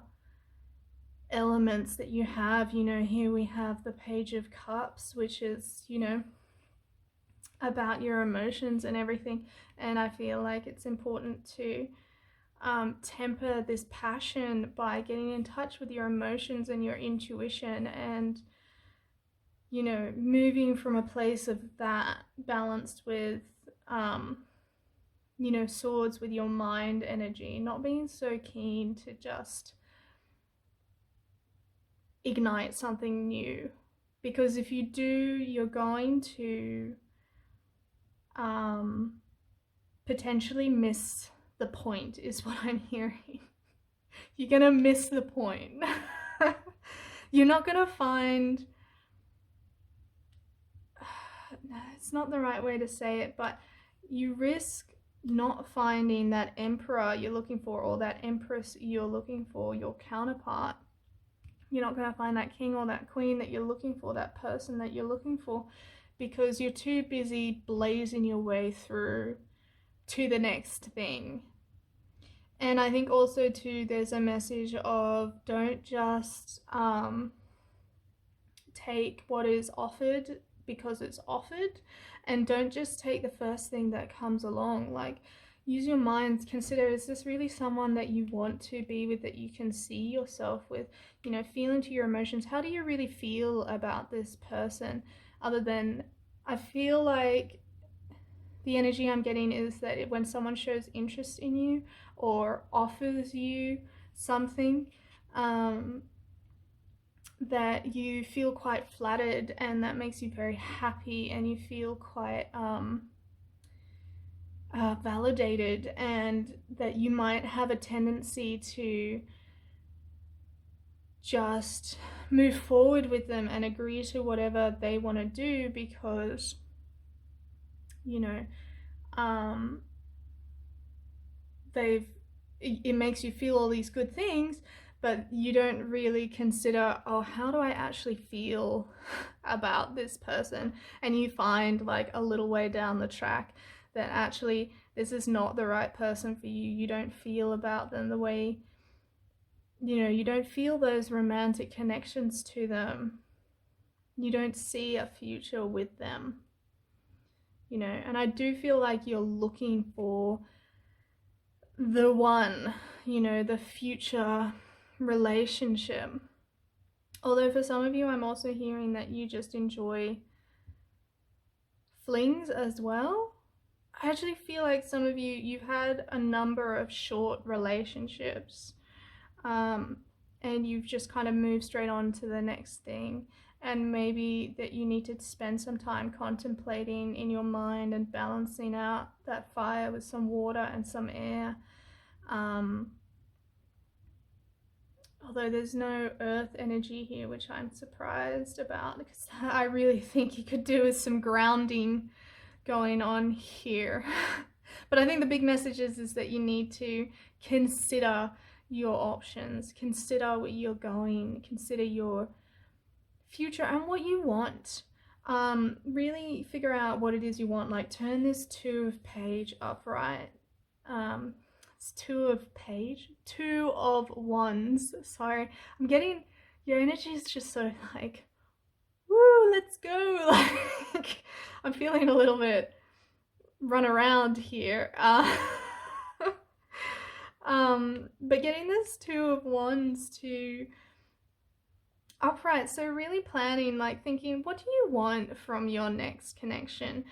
elements that you have. You know, here we have the Page of Cups, which is, you know, about your emotions and everything. And I feel like it's important to temper this passion by getting in touch with your emotions and your intuition, and, you know, moving from a place of that balanced with, you know, swords with your mind energy, not being so keen to just ignite something new. Because if you do, you're going to potentially miss the point, is what I'm hearing. You're gonna miss the point. You're not gonna find, it's not the right way to say it, but you risk not finding that emperor you're looking for, or that empress you're looking for, your counterpart. You're not going to find that king or that queen that you're looking for, that person that you're looking for, because you're too busy blazing your way through to the next thing. And I think also too, there's a message of, don't just take what is offered because it's offered, and don't just take the first thing that comes along. Like, use your mind, consider, is this really someone that you want to be with, that you can see yourself with? You know, feel into your emotions. How do you really feel about this person? Other than, I feel like the energy I'm getting is that when someone shows interest in you or offers you something, that you feel quite flattered, and that makes you very happy, and you feel quite validated, and that you might have a tendency to just move forward with them and agree to whatever they want to do, because, you know, it makes you feel all these good things, but you don't really consider, oh, how do I actually feel about this person? And you find, like, a little way down the track that actually this is not the right person for you. You don't feel about them the way, you know, you don't feel those romantic connections to them. You don't see a future with them, you know. And I do feel like you're looking for the one, you know, the future relationship. Although for some of you, I'm also hearing that you just enjoy flings as well. I actually feel like some of you, you've had a number of short relationships, and you've just kind of moved straight on to the next thing. And maybe that you need to spend some time contemplating in your mind and balancing out that fire with some water and some air. Although there's no earth energy here, which I'm surprised about, because I really think you could do with some grounding going on here. But I think the big message is that you need to consider your options, consider where you're going, consider your future and what you want. Really figure out what it is you want. Like, turn this Two of Page upright. It's Two of Wands. Sorry, I'm getting, your energy is just so like, woo, let's go. Like, I'm feeling a little bit run around here. But getting this Two of Wands to upright, so really planning, like thinking, what do you want from your next connection?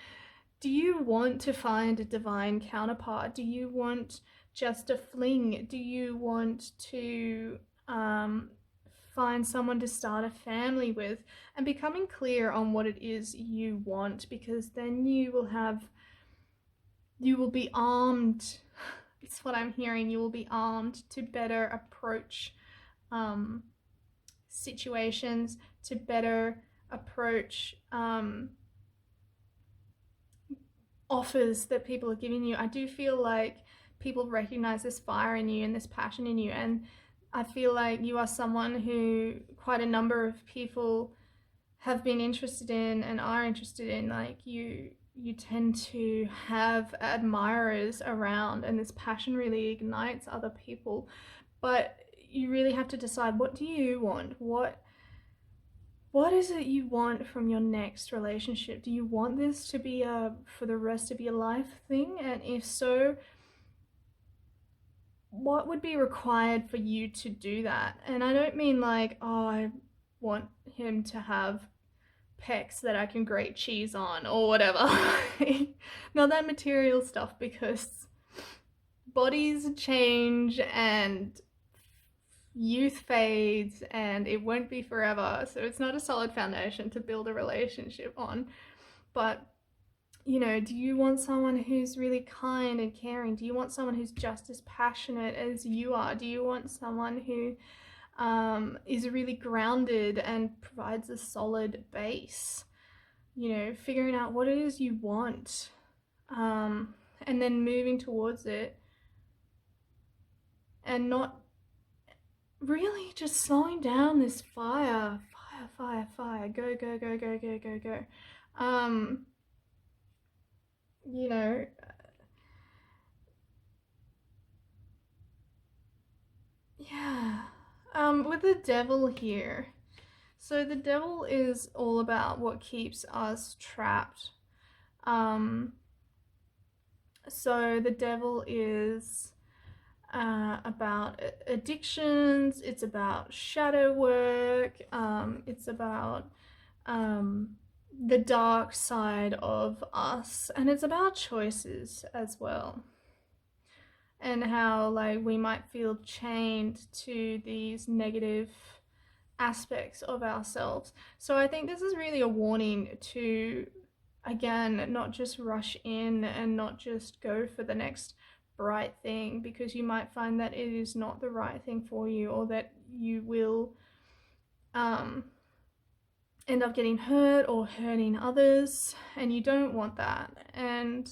Do you want to find a divine counterpart? Do you want just a fling? Do you want to find someone to start a family with? And becoming clear on what it is you want, because then you will be armed. It's what I'm hearing. You will be armed to better approach situations, to better approach offers that people are giving you. I do feel like people recognize this fire in you and this passion in you, and I feel like you are someone who quite a number of people have been interested in and are interested in. Like, you tend to have admirers around, and this passion really ignites other people. But you really have to decide, what do you want? What is it you want from your next relationship? Do you want this to be a for the rest of your life thing? And if so, what would be required for you to do that? And I don't mean like, oh, I want him to have pecs that I can grate cheese on or whatever. Not that material stuff, because bodies change and youth fades and it won't be forever, so it's not a solid foundation to build a relationship on. But, you know, do you want someone who's really kind and caring? Do you want someone who's just as passionate as you are? Do you want someone who is really grounded and provides a solid base? You know, figuring out what it is you want, and then moving towards it, and not really just slowing down this fire, go, go, go, go, go, go, go. You know, yeah. With the Devil here, So the devil is all about what keeps us trapped. So the devil is about addictions, it's about shadow work, it's about the dark side of us, and it's about choices as well, and how like we might feel chained to these negative aspects of ourselves. So I think this is really a warning to, again, not just rush in and not just go for the next bright thing, because you might find that it is not the right thing for you, or that you will end up getting hurt or hurting others, and you don't want that. And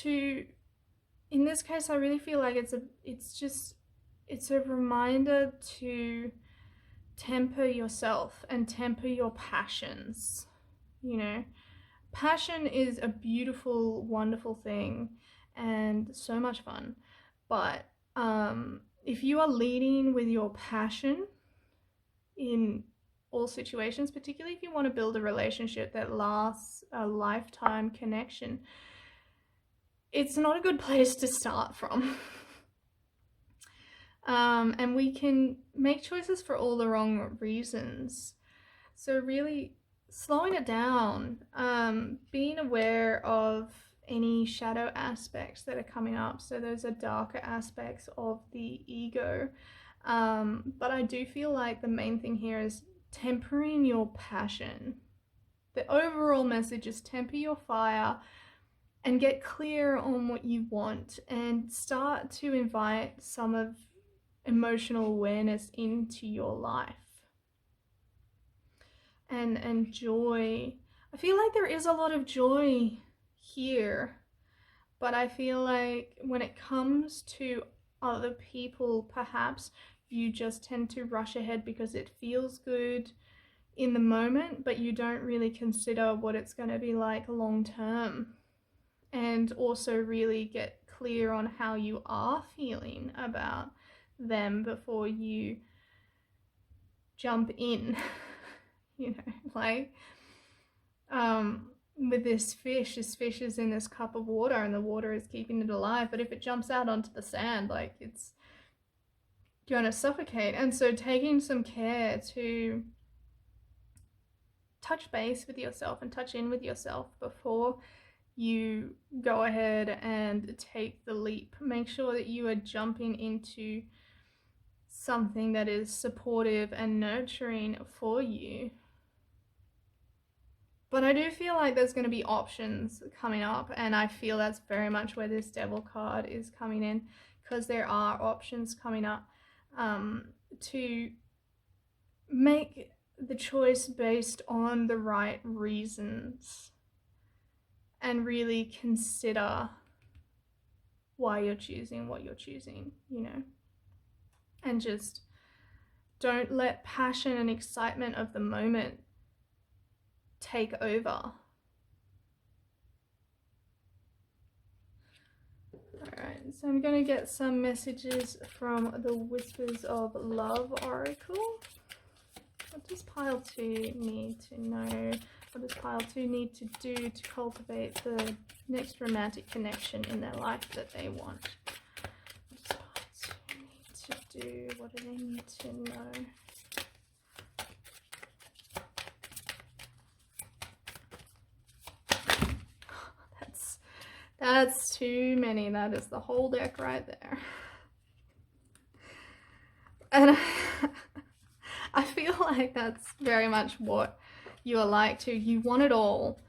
in this case, I really feel like it's a reminder to temper yourself and temper your passions. You know, passion is a beautiful, wonderful thing and so much fun. But if you are leading with your passion in all situations, particularly if you want to build a relationship that lasts, a lifetime connection, it's not a good place to start from. And we can make choices for all the wrong reasons. So really slowing it down, being aware of any shadow aspects that are coming up. So those are darker aspects of the ego. But I do feel like the main thing here is tempering your passion. The overall message is temper your fire and get clear on what you want, and start to invite some of emotional awareness into your life. And joy. I feel like there is a lot of joy here, but I feel like when it comes to other people, perhaps you just tend to rush ahead because it feels good in the moment, but you don't really consider what it's going to be like long term, and also really get clear on how you are feeling about them before you jump in. You know, like with this fish is in this cup of water and the water is keeping it alive, but if it jumps out onto the sand, like, it's gonna suffocate. And so taking some care to touch base with yourself and touch in with yourself before you go ahead and take the leap. Make sure that you are jumping into something that is supportive and nurturing for you. But I do feel like there's going to be options coming up, and I feel that's very much where this Devil card is coming in, because there are options coming up to make the choice based on the right reasons, and really consider why you're choosing what you're choosing, you know, and just don't let passion and excitement of the moment take over. Alright, so I'm going to get some messages from the Whispers of Love Oracle. What does pile 2 need to know? What does pile 2 need to do to cultivate the next romantic connection in their life that they want? What does pile 2 need to do? What do they need to know? That's too many. That is the whole deck right there. And I feel like that's very much what you are like too. You want it all.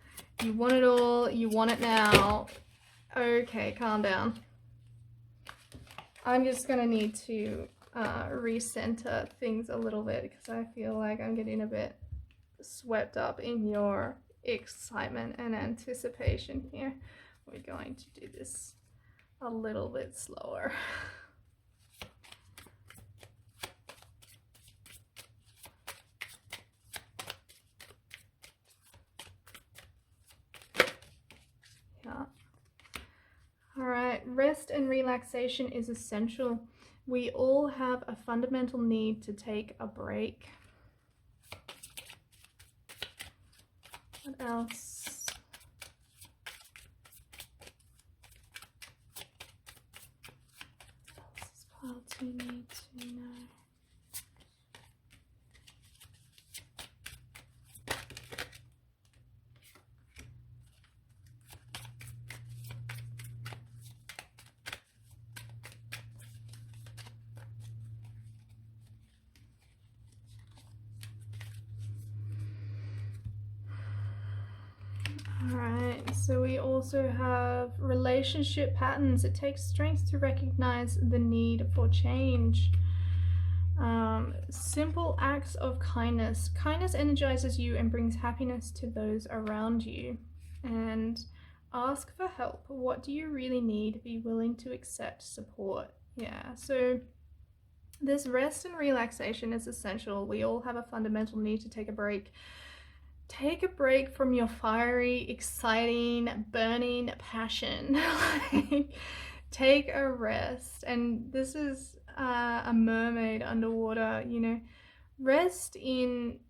You want it all. You want it now. Okay, calm down. I'm just going to need to recenter things a little bit, because I feel like I'm getting a bit swept up in your excitement and anticipation here. We're going to do this a little bit slower. Yeah. All right, rest and relaxation is essential. We all have a fundamental need to take a break. What else? What else is piled to need to know? Alright, so we also have relationship patterns. It takes strength to recognize the need for change. Simple acts of kindness. Kindness energizes you and brings happiness to those around you. And ask for help. What do you really need? Be willing to accept support. Yeah, so this rest and relaxation is essential. We all have a fundamental need to take a break. Take a break from your fiery, exciting, burning passion. Take a rest. And this is a mermaid underwater, you know. Rest in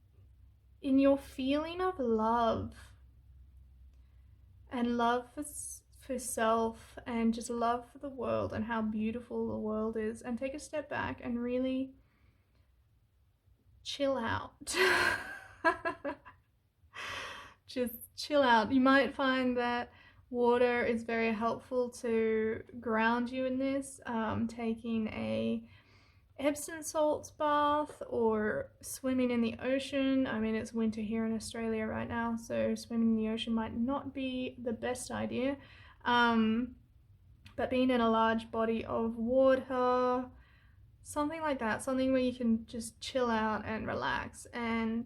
your feeling of love. And love for self, and just love for the world and how beautiful the world is. And take a step back and really chill out. Just chill out. You might find that water is very helpful to ground you in this. Taking a Epsom salts bath or swimming in the ocean. I mean, it's winter here in Australia right now, so swimming in the ocean might not be the best idea. But being in a large body of water, something like that, something where you can just chill out and relax and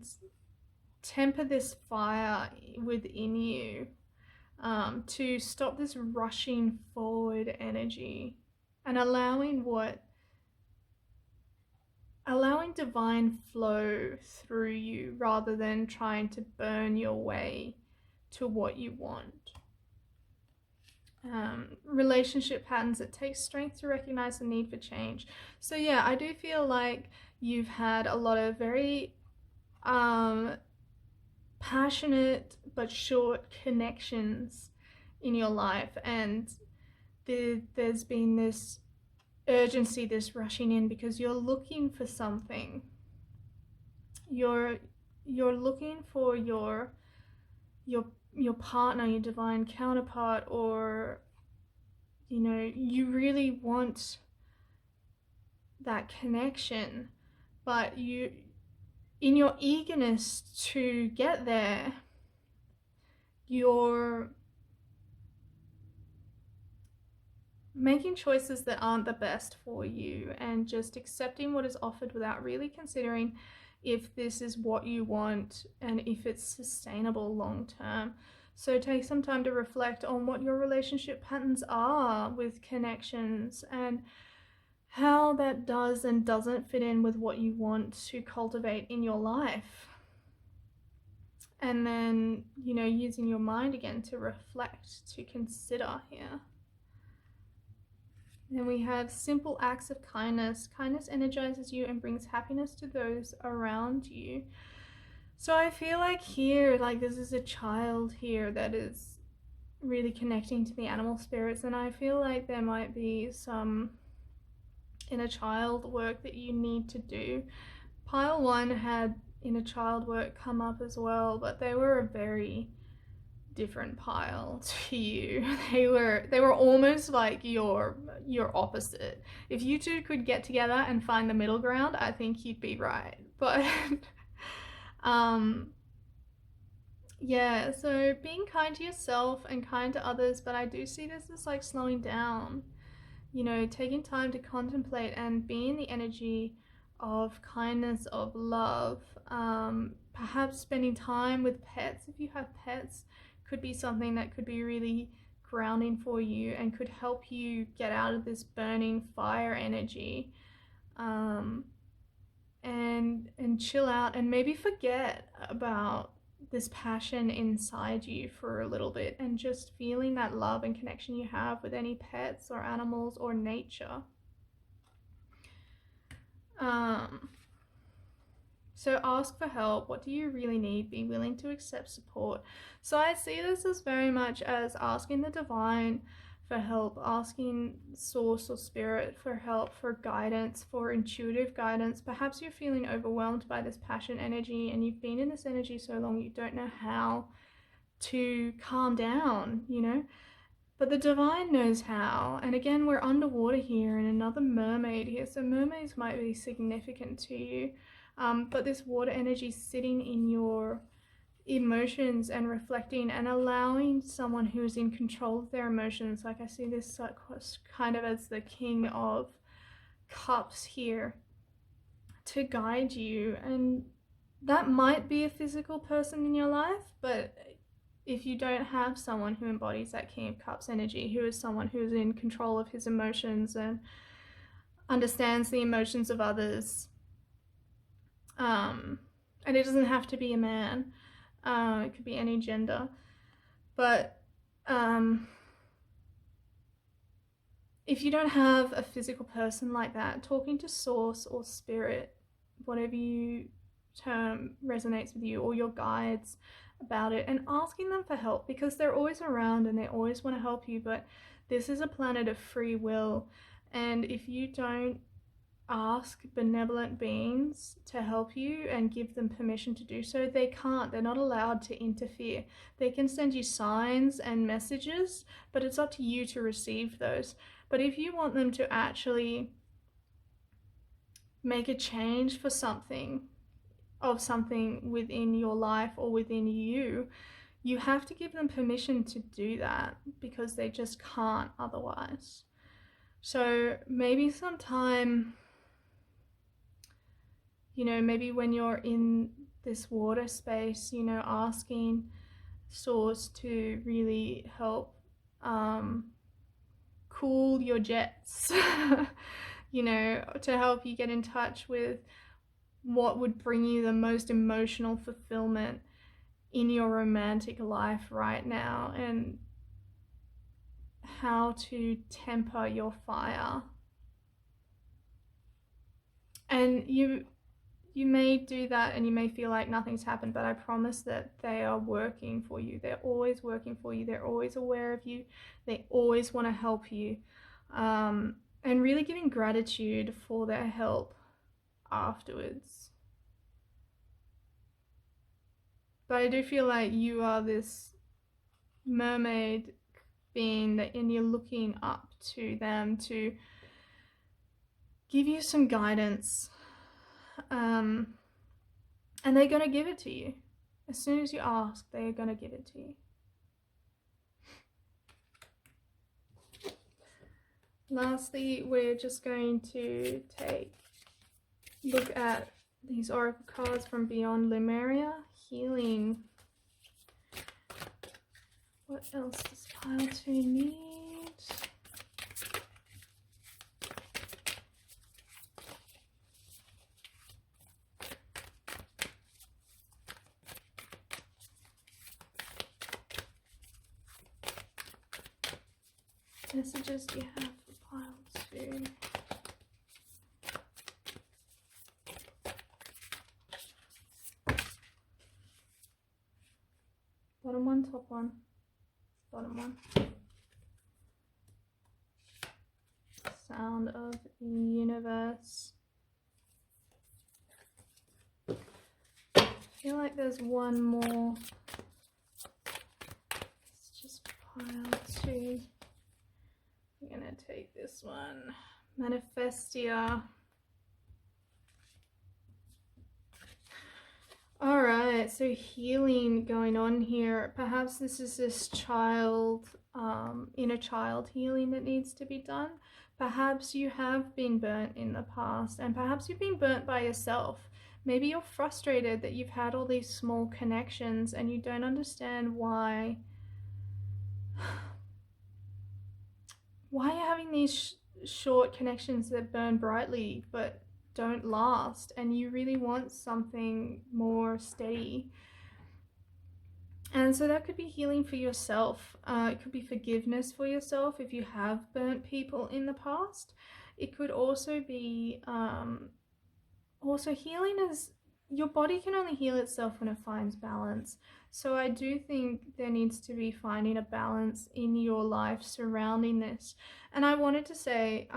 temper this fire within you, to stop this rushing forward energy and allowing divine flow through you rather than trying to burn your way to what you want. Relationship patterns. It takes strength to recognize the need for change. So yeah, I do feel like you've had a lot of very passionate but short connections in your life, and there's been this urgency, this rushing in, because you're looking for something. You're looking for your partner, your divine counterpart, or you know, you really want that connection, but you, in your eagerness to get there, you're making choices that aren't the best for you and just accepting what is offered without really considering if this is what you want and if it's sustainable long term. So take some time to reflect on what your relationship patterns are with connections and how that does and doesn't fit in with what you want to cultivate in your life. And then, you know, using your mind again to reflect, to consider here. Then we have simple acts of kindness. Kindness energizes you and brings happiness to those around you. So I feel like here, like this is a child here that is really connecting to the animal spirits, and I feel like there might be some inner child work that you need to do. Pile 1 had inner child work come up as well, but they were a very different pile to you. They were almost like your opposite. If you two could get together and find the middle ground, I think you'd be right. But yeah, so being kind to yourself and kind to others, but I do see this as like slowing down, you know, taking time to contemplate and be in the energy of kindness, of love. Perhaps spending time with pets, if you have pets, could be something that could be really grounding for you and could help you get out of this burning fire energy, and chill out and maybe forget about this passion inside you for a little bit and just feeling that love and connection you have with any pets or animals or nature. So ask for help. What do you really need? Be willing to accept support. So I see this as very much as asking the divine for help, asking source or spirit for help, for guidance, for intuitive guidance. Perhaps you're feeling overwhelmed by this passion energy and you've been in this energy so long you don't know how to calm down, you know? But the divine knows how. And again, we're underwater here and another mermaid here. So mermaids might be significant to you. But this water energy sitting in your emotions and reflecting and allowing someone who's in control of their emotions, like I see this kind of as the King of Cups here, to guide you. And that might be a physical person in your life, but if you don't have someone who embodies that King of Cups energy, who is someone who's in control of his emotions and understands the emotions of others, and it doesn't have to be a man, it could be any gender, but if you don't have a physical person like that, talking to source or spirit, whatever you term resonates with you, or your guides about it, and asking them for help, because they're always around and they always want to help you. But this is a planet of free will, and if you don't ask benevolent beings to help you and give them permission to do so, they can't. They're not allowed to interfere. They can send you signs and messages, but it's up to you to receive those. But if you want them to actually make a change for something within your life or within you, you have to give them permission to do that, because they just can't otherwise. So maybe sometime, you know, maybe when you're in this water space, you know, asking source to really help cool your jets, you know, to help you get in touch with what would bring you the most emotional fulfillment in your romantic life right now, and how to temper your fire. And you may do that and you may feel like nothing's happened, but I promise that they are working for you. They're always working for you. They're always aware of you. They always want to help you. And really giving gratitude for their help afterwards. But I do feel like you are this mermaid being and you're looking up to them to give you some guidance. And they're going to give it to you. As soon as you ask, they're going to give it to you. Lastly, we're just going to look at these oracle cards from Beyond Lemuria. Healing. What else does pile 2 need? Messages you have for pile 2. Bottom 1, top 1, bottom 1. Sound of the universe. I feel like there's one more. Let's just pile 2. I'm gonna take this one. Manifestia. Alright, so healing going on here. Perhaps this is this child, inner child healing that needs to be done. Perhaps you have been burnt in the past, and perhaps you've been burnt by yourself. Maybe you're frustrated that you've had all these small connections and you don't understand why you're having these short connections that burn brightly but don't last, and you really want something more steady. And so that could be healing for yourself. It could be forgiveness for yourself if you have burnt people in the past. It could also be also healing as your body can only heal itself when it finds balance. So I do think there needs to be finding a balance in your life surrounding this. And I want to say,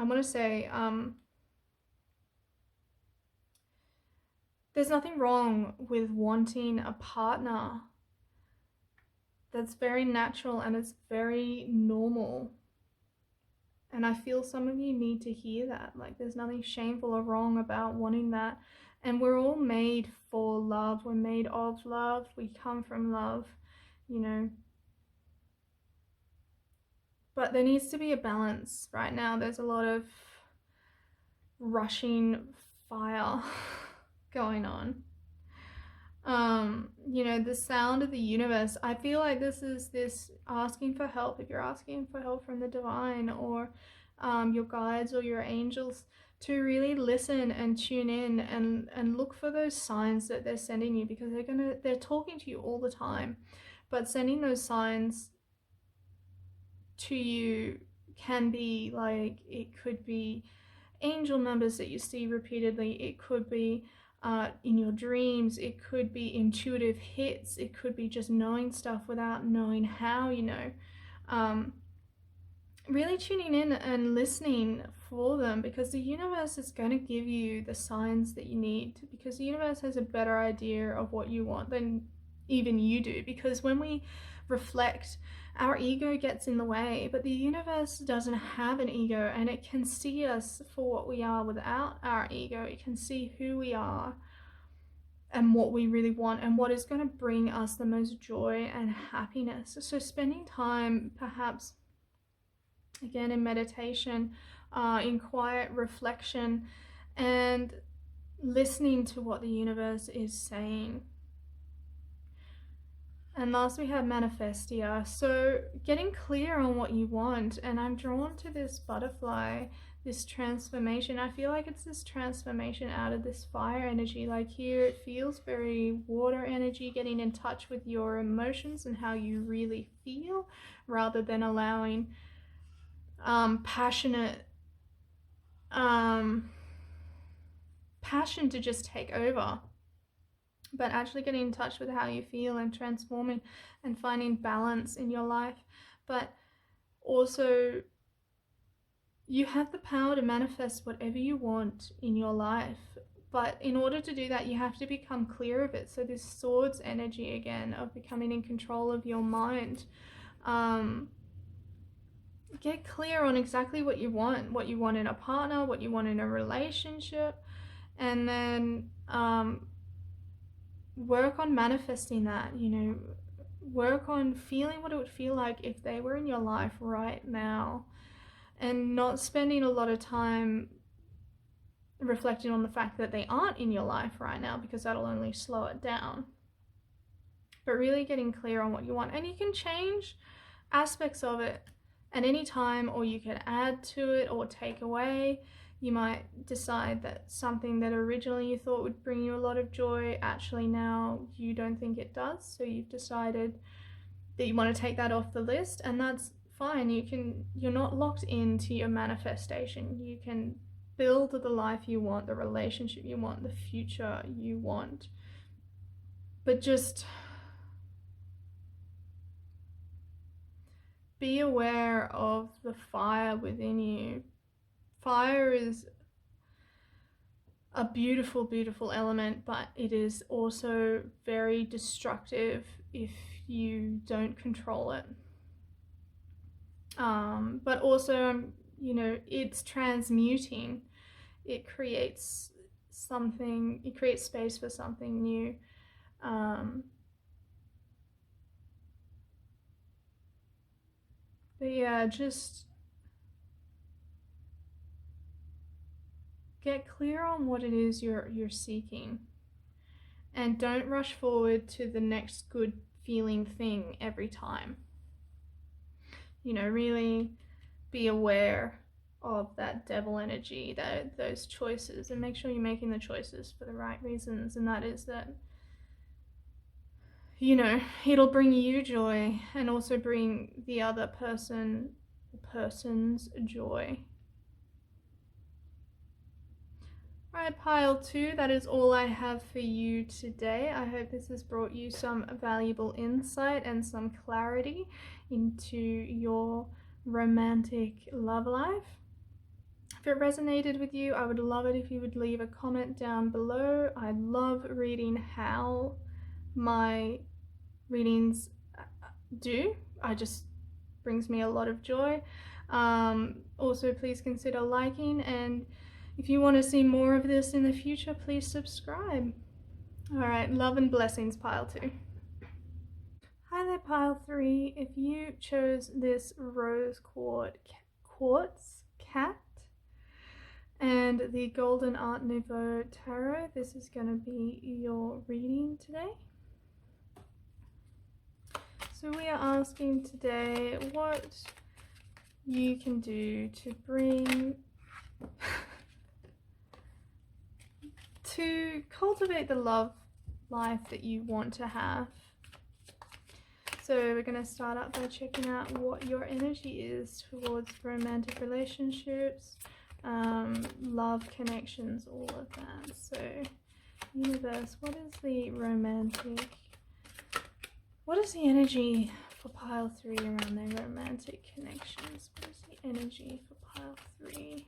there's nothing wrong with wanting a partner. That's very natural and it's very normal. And I feel some of you need to hear that. Like, there's nothing shameful or wrong about wanting that. And we're all made for love. We're made of love. We come from love, you know. But there needs to be a balance right now. There's a lot of rushing fire going on. You know, the sound of the universe. I feel like this is this asking for help. If you're asking for help from the divine or your guides or your angels, to really listen and tune in and look for those signs that they're sending you, because they're talking to you all the time. But sending those signs to you can be like, it could be angel numbers that you see repeatedly, it could be in your dreams, it could be intuitive hits, it could be just knowing stuff without knowing how, you know. Really tuning in and listening for them, because the universe is going to give you the signs that you need, because the universe has a better idea of what you want than even you do. Because when we reflect, our ego gets in the way, but the universe doesn't have an ego, and it can see us for what we are without our ego. It can see who we are and what we really want and what is going to bring us the most joy and happiness. So spending time, perhaps again in meditation, in quiet reflection, and listening to what the universe is saying. And last we have manifestia. So getting clear on what you want. And I'm drawn to this butterfly, this transformation. I feel like it's this transformation out of this fire energy. Like here it feels very water energy, getting in touch with your emotions and how you really feel, rather than allowing passion to just take over, but actually getting in touch with how you feel and transforming and finding balance in your life. But also, you have the power to manifest whatever you want in your life. But in order to do that, you have to become clear of it. So this swords energy again of becoming in control of your mind. Get clear on exactly what you want in a partner, what you want in a relationship, and then work on manifesting that, you know, work on feeling what it would feel like if they were in your life right now, and not spending a lot of time reflecting on the fact that they aren't in your life right now, because that'll only slow it down. But really getting clear on what you want, and you can change aspects of it at any time, or you can add to it or take away. You might decide that something that originally you thought would bring you a lot of joy, actually now you don't think it does. So you've decided that you want to take that off the list, and that's fine. You're not locked into your manifestation. You can build the life you want, the relationship you want, the future you want. But just be aware of the fire within you. Fire is a beautiful, beautiful element, but it is also very destructive if you don't control it. But also, you know, it's transmuting. It creates something, it creates space for something new. But yeah, just get clear on what it is you're seeking, and don't rush forward to the next good feeling thing every time. You know, really be aware of that devil energy, those choices, and make sure you're making the choices for the right reasons. And that is that, you know, it'll bring you joy and also bring the other person's joy. Alright, pile 2, that is all I have for you today. I hope this has brought you some valuable insight and some clarity into your romantic love life. If it resonated with you, I would love it if you would leave a comment down below. I love reading how my readings do. It just brings me a lot of joy. Also, please consider liking, and if you want to see more of this in the future, please subscribe. Alright, love and blessings, pile 2. Hi there, pile 3. If you chose this rose quartz cat and the golden art Nouveau tarot, this is going to be your reading today. So we are asking today what you can do to bring to cultivate the love life that you want to have. So we're going to start out by checking out what your energy is towards romantic relationships, love connections, all of that. So universe, what is the energy for pile 3 around their romantic connections? What is the energy for pile 3?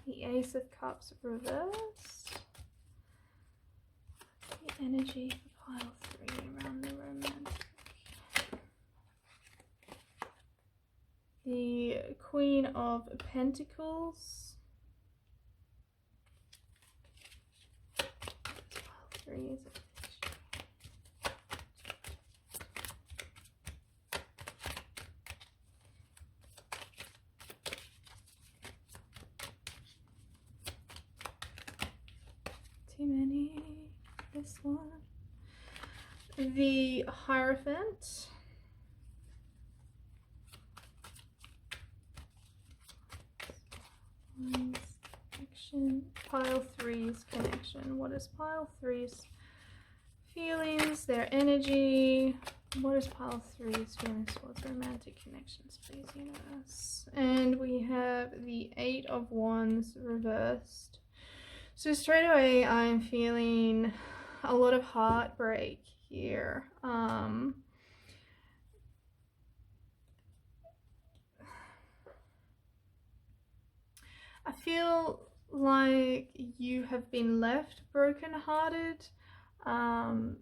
The Ace of Cups reversed. The energy for pile 3 around the romantic. The Queen of Pentacles. Pile 3 is it? Too many. This one. The Hierophant. Connection. Pile 3's connection. What is pile 3's feelings? Their energy. What is pile 3's feelings towards romantic connections, please, universe? And we have the 8 of Wands reversed. So straight away, I'm feeling a lot of heartbreak here. I feel like you have been left brokenhearted, and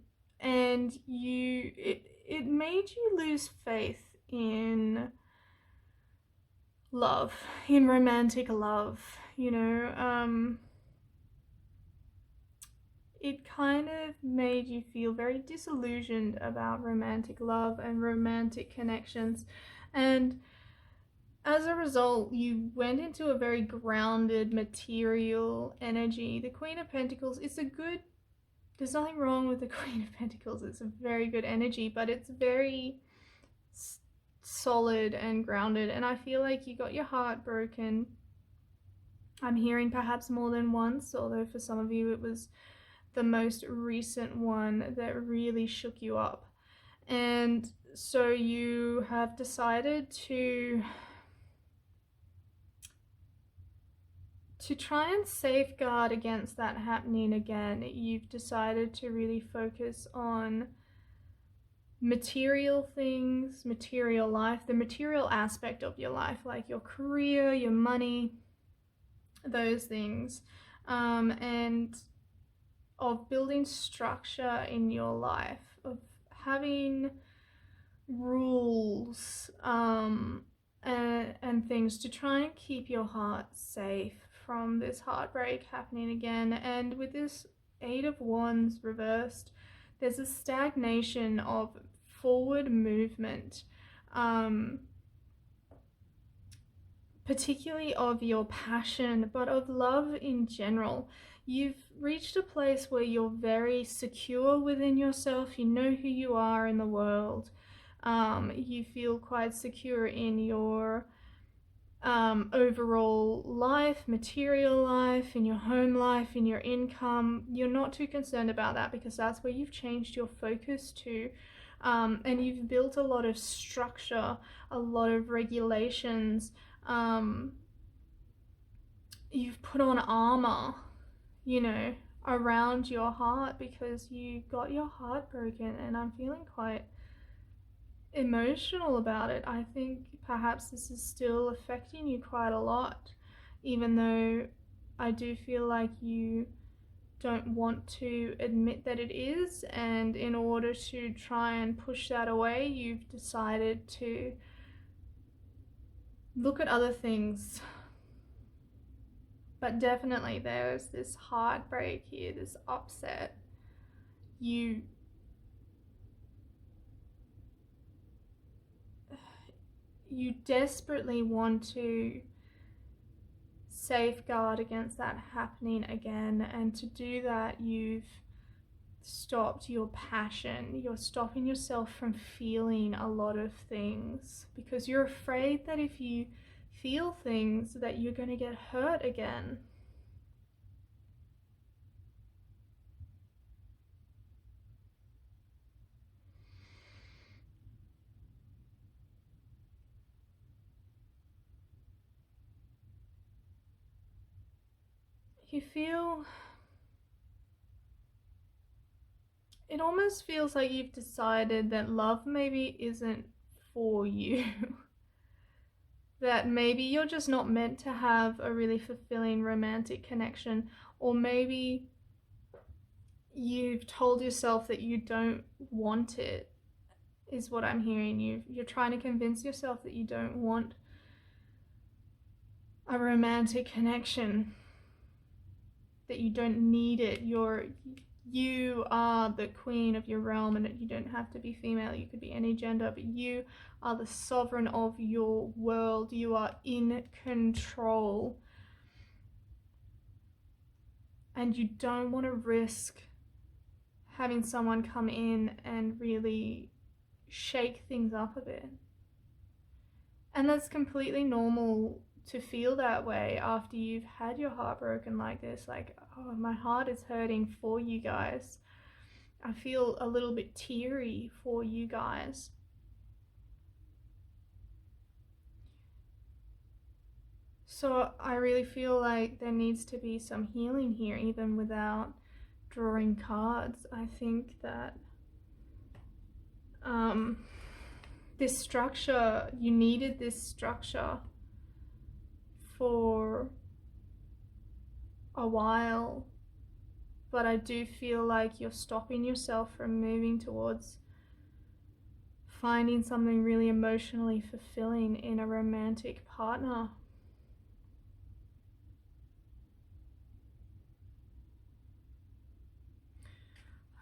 it made you lose faith in love, in romantic love, you know. It kind of made you feel very disillusioned about romantic love and romantic connections, and as a result you went into a very grounded material energy. The Queen of Pentacles, there's nothing wrong with the Queen of Pentacles, it's a very good energy, but it's very solid and grounded, and I feel like you got your heart broken. I'm hearing perhaps more than once, although for some of you it was the most recent one that really shook you up. And so you have decided to try and safeguard against that happening again. You've decided to really focus on material things, material life, the material aspect of your life, like your career, your money, those things, and of building structure in your life, of having rules and things to try and keep your heart safe from this heartbreak happening again. And with this 8 of Wands reversed, there's a stagnation of forward movement, particularly of your passion, but of love in general. You've reached a place where you're very secure within yourself. You know who you are in the world. You feel quite secure in your overall life, material life, in your home life, in your income. You're not too concerned about that because that's where you've changed your focus to. And you've built a lot of structure, a lot of regulations. You've put on armor, you know, around your heart because you got your heart broken, and I'm feeling quite emotional about it. I think perhaps this is still affecting you quite a lot, even though I do feel like you don't want to admit that it is, and in order to try and push that away, you've decided to look at other things. But definitely there's this heartbreak here, this upset. You desperately want to safeguard against that happening again, and to do that you've stopped your passion. You're stopping yourself from feeling a lot of things because you're afraid that if you feel things that you're going to get hurt again. You feel, it almost feels like you've decided that love maybe isn't for you. That maybe you're just not meant to have a really fulfilling romantic connection, or maybe you've told yourself that you don't want it, is what I'm hearing. You're trying to convince yourself that you don't want a romantic connection, that you don't need it. You are the queen of your realm, and you don't have to be female, you could be any gender, but you are the sovereign of your world. You are in control, and you don't want to risk having someone come in and really shake things up a bit. And that's completely normal to feel that way after you've had your heart broken like this. Like, oh, my heart is hurting for you guys. I feel a little bit teary for you guys. So I really feel like there needs to be some healing here, even without drawing cards. I think that this structure, you needed this structure for a while, but I do feel like you're stopping yourself from moving towards finding something really emotionally fulfilling in a romantic partner.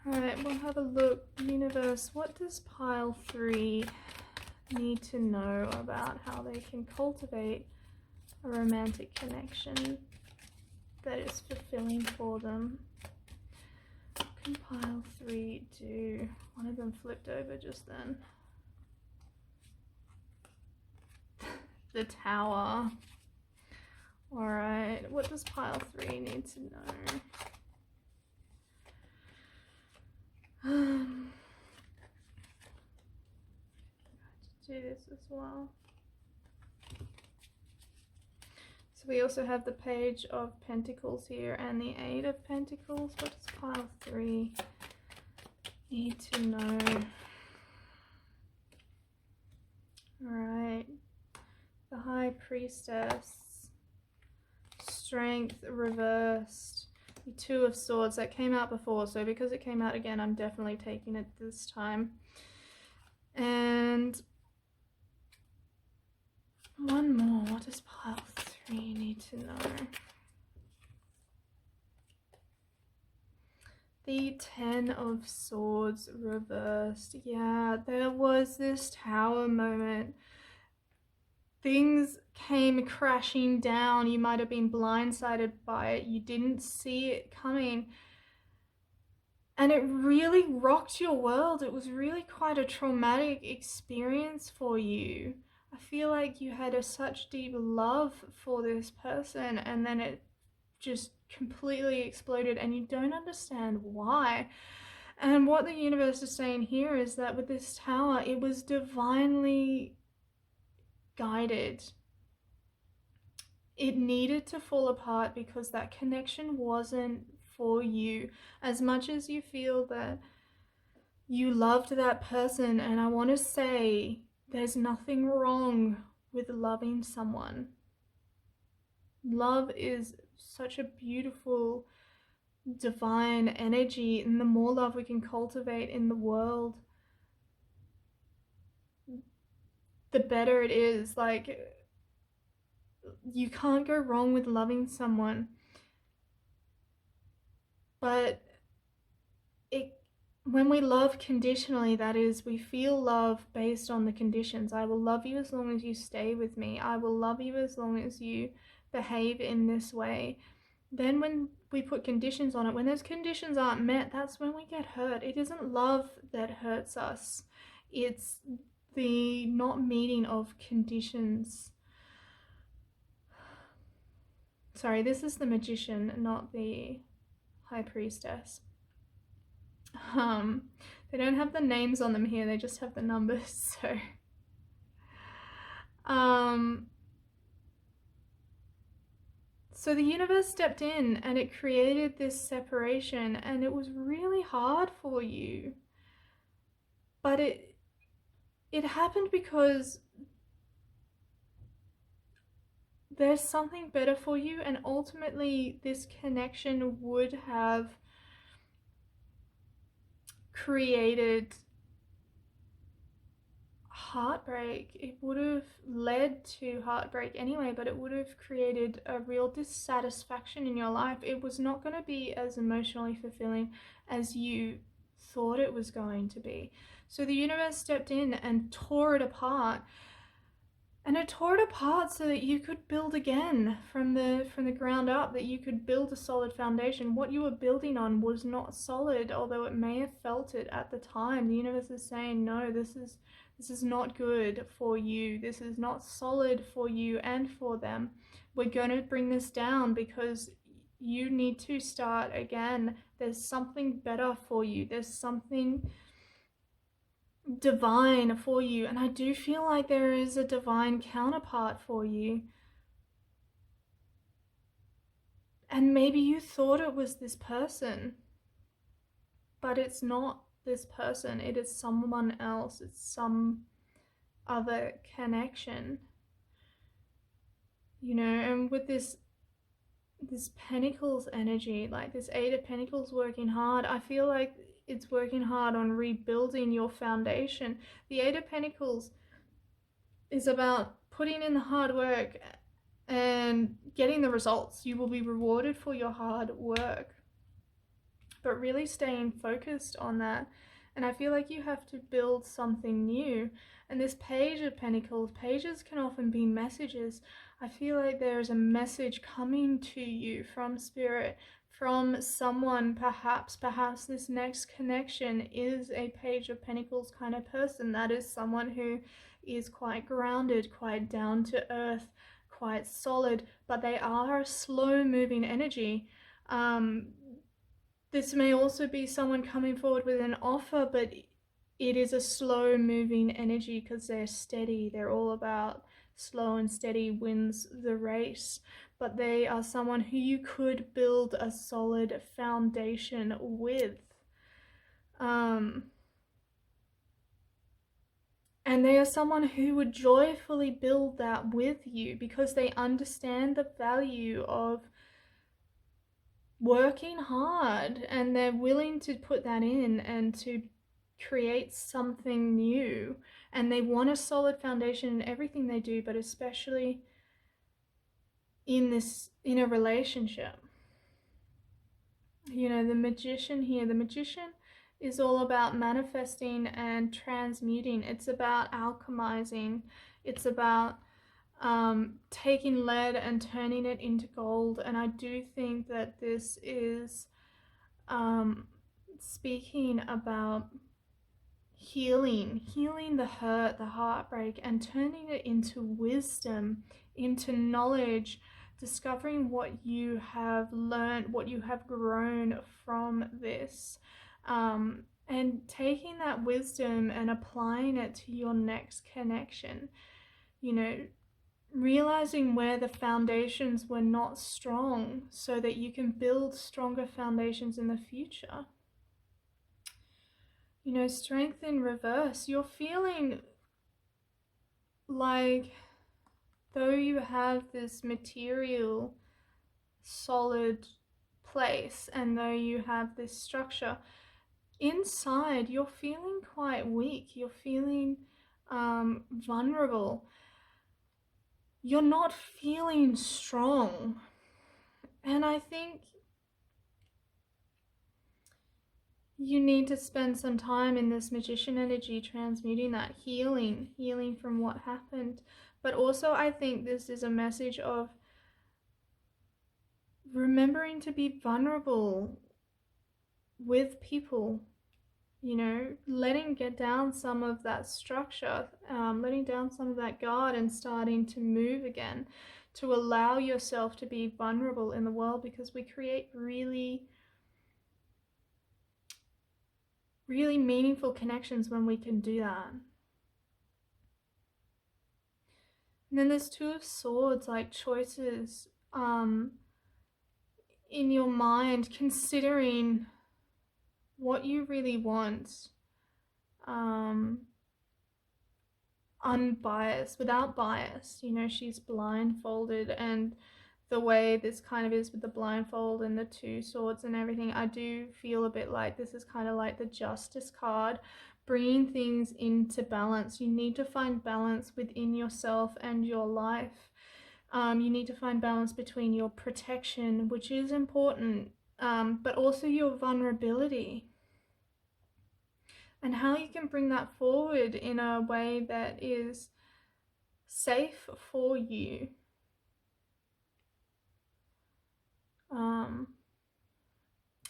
Alright, we'll have a look. Universe, what does pile 3 need to know about how they can cultivate a romantic connection that is fulfilling for them? What can pile 3 do? One of them flipped over just then. The Tower. Alright, what does pile 3 need to know? Do this as well. So we also have the Page of Pentacles here and the 8 of Pentacles. What does pile 3 need to know? Alright, the High Priestess, Strength reversed, the 2 of Swords. That came out before, so because it came out again, I'm definitely taking it this time. And one more. What does pile 3 need to know? The 10 of Swords reversed. Yeah, there was this Tower moment. Things came crashing down. You might have been blindsided by it. You didn't see it coming. And it really rocked your world. It was really quite a traumatic experience for you. I feel like you had such deep love for this person, and then it just completely exploded, and you don't understand why. And what the universe is saying here is that with this tower, it was divinely guided. It needed to fall apart because that connection wasn't for you. As much as you feel that you loved that person, and I want to say there's nothing wrong with loving someone. Love is such a beautiful, divine energy, and the more love we can cultivate in the world, the better it is. Like, you can't go wrong with loving someone, but when we love conditionally, that is, we feel love based on the conditions. I will love you as long as you stay with me. I will love you as long as you behave in this way. Then when we put conditions on it, when those conditions aren't met, that's when we get hurt. It isn't love that hurts us. It's the not meeting of conditions. Sorry, this is the Magician, not the High Priestess. They don't have the names on them here, they just have the numbers, so so the universe stepped in and it created this separation, and it was really hard for you, but it happened because there's something better for you, and ultimately this connection would have created heartbreak. It would have led to heartbreak anyway, but it would have created a real dissatisfaction in your life. It was not going to be as emotionally fulfilling as you thought it was going to be. So the universe stepped in and tore it apart. And it tore it apart so that you could build again from the ground up, that you could build a solid foundation. What you were building on was not solid, although it may have felt it at the time. The universe is saying, no, this is not good for you. This is not solid for you and for them. We're going to bring this down because you need to start again. There's something better for you. There's something divine for you, and I do feel like there is a divine counterpart for you, and maybe you thought it was this person, but it's not this person. It is someone else. It's some other connection, you know. And with this Pentacles energy, like this Eight of Pentacles working hard, I feel like it's working hard on rebuilding your foundation. The Eight of Pentacles is about putting in the hard work and getting the results. You will be rewarded for your hard work, but really staying focused on that. And I feel like you have to build something new. And this Page of Pentacles, pages can often be messages. I feel like there is a message coming to you from Spirit, from someone. Perhaps this next connection is a Page of Pentacles kind of person. That is someone who is quite grounded, quite down to earth, quite solid, but they are a slow moving energy. This may also be someone coming forward with an offer, but it is a slow moving energy because they're steady. They're all about slow and steady wins the race, but they are someone who you could build a solid foundation with. And they are someone who would joyfully build that with you because they understand the value of working hard, and they're willing to put that in and to create something new. And they want a solid foundation in everything they do, but especially in a relationship. You know, the Magician here, the Magician is all about manifesting and transmuting. It's about alchemizing. It's about taking lead and turning it into gold. And I do think that this is speaking about healing the hurt, the heartbreak, and turning it into wisdom, into knowledge, discovering what you have learned, what you have grown from this. and taking that wisdom and applying it to your next connection. You know, realizing where the foundations were not strong so that you can build stronger foundations in the future. You know, strength in reverse. You're feeling like, though you have this material, solid place, and though you have this structure, inside you're feeling quite weak. You're feeling vulnerable. You're not feeling strong. And I think you need to spend some time in this magician energy, transmuting that, healing from what happened. But also I think this is a message of remembering to be vulnerable with people, you know, letting get down some of that structure, letting down some of that guard and starting to move again, to allow yourself to be vulnerable in the world, because we create really meaningful connections when we can do that. And then there's Two of Swords, like choices in your mind, considering what you really want, unbiased, without bias. You know, she's blindfolded, and the way this kind of is with the blindfold and the Two Swords and everything, I do feel a bit like this is kind of like the Justice card, bringing things into balance. You need to find balance within yourself and your life. You need to find balance between your protection, which is important, but also your vulnerability, and how you can bring that forward in a way that is safe for you.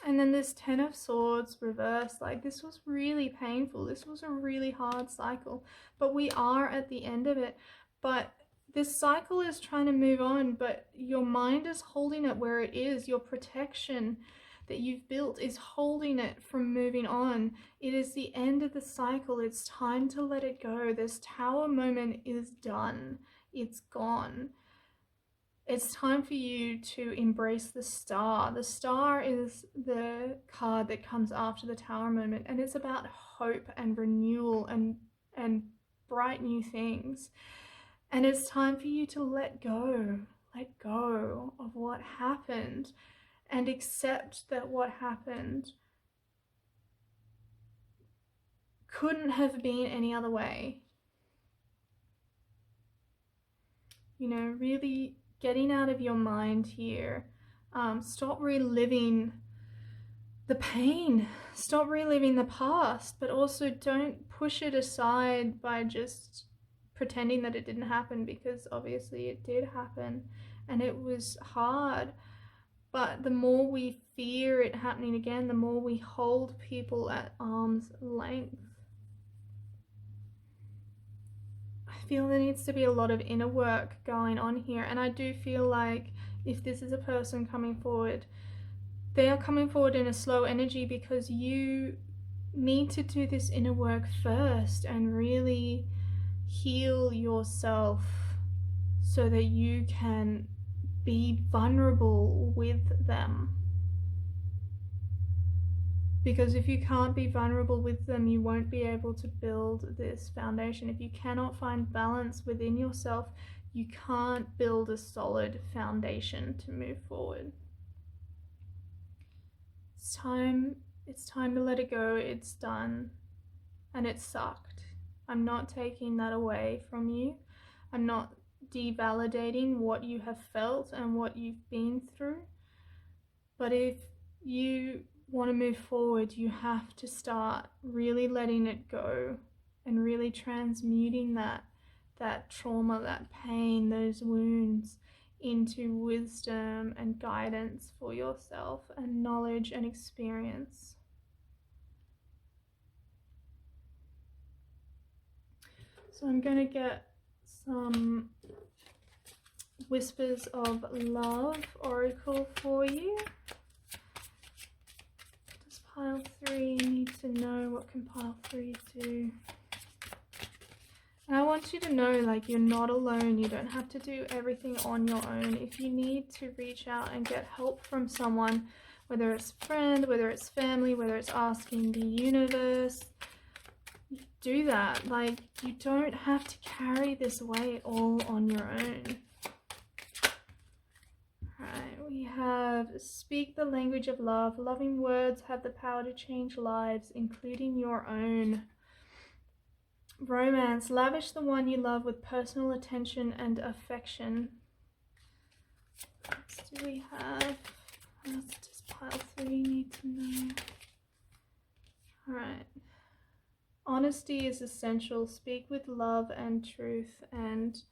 And then this Ten of Swords reverse, like this was really painful. This was a really hard cycle, but we are at the end of it. But this cycle is trying to move on, but your mind is holding it where it is. Your protection that you've built is holding it from moving on. It is the end of the cycle. It's time to let it go. This Tower moment is done. It's gone. It's time for you to embrace the Star. The Star is the card that comes after the Tower moment, and it's about hope and renewal and bright new things. And it's time for you to let go of what happened, and accept that what happened couldn't have been any other way. You know, really getting out of your mind here. Stop reliving the pain. Stop reliving the past, but also don't push it aside by just pretending that it didn't happen, because obviously it did happen and it was hard. But the more we fear it happening again, the more we hold people at arm's length. I feel there needs to be a lot of inner work going on here, and I do feel like if this is a person coming forward, they are coming forward in a slow energy because you need to do this inner work first and really heal yourself so that you can be vulnerable with them. Because if you can't be vulnerable with them, you won't be able to build this foundation. If you cannot find balance within yourself, you can't build a solid foundation to move forward. It's time to let it go. It's done, and it sucked. I'm not taking that away from you. I'm not devalidating what you have felt and what you've been through. But if you want to move forward, you have to start really letting it go and really transmuting that trauma, that pain, those wounds into wisdom and guidance for yourself, and knowledge and experience. So I'm going to get some Whispers of Love oracle for you. Pile 3 need to know? What can pile 3 do? And I want you to know, like, you're not alone. You don't have to do everything on your own. If you need to reach out and get help from someone, whether it's a friend, whether it's family, whether it's asking the universe, do that. Like, you don't have to carry this weight all on your own. Alright, we have speak the language of love. Loving words have the power to change lives, including your own. Romance, lavish the one you love with personal attention and affection. What else do we have? What else does pile 3 need to know? Alright. Honesty is essential. Speak with love and truth, and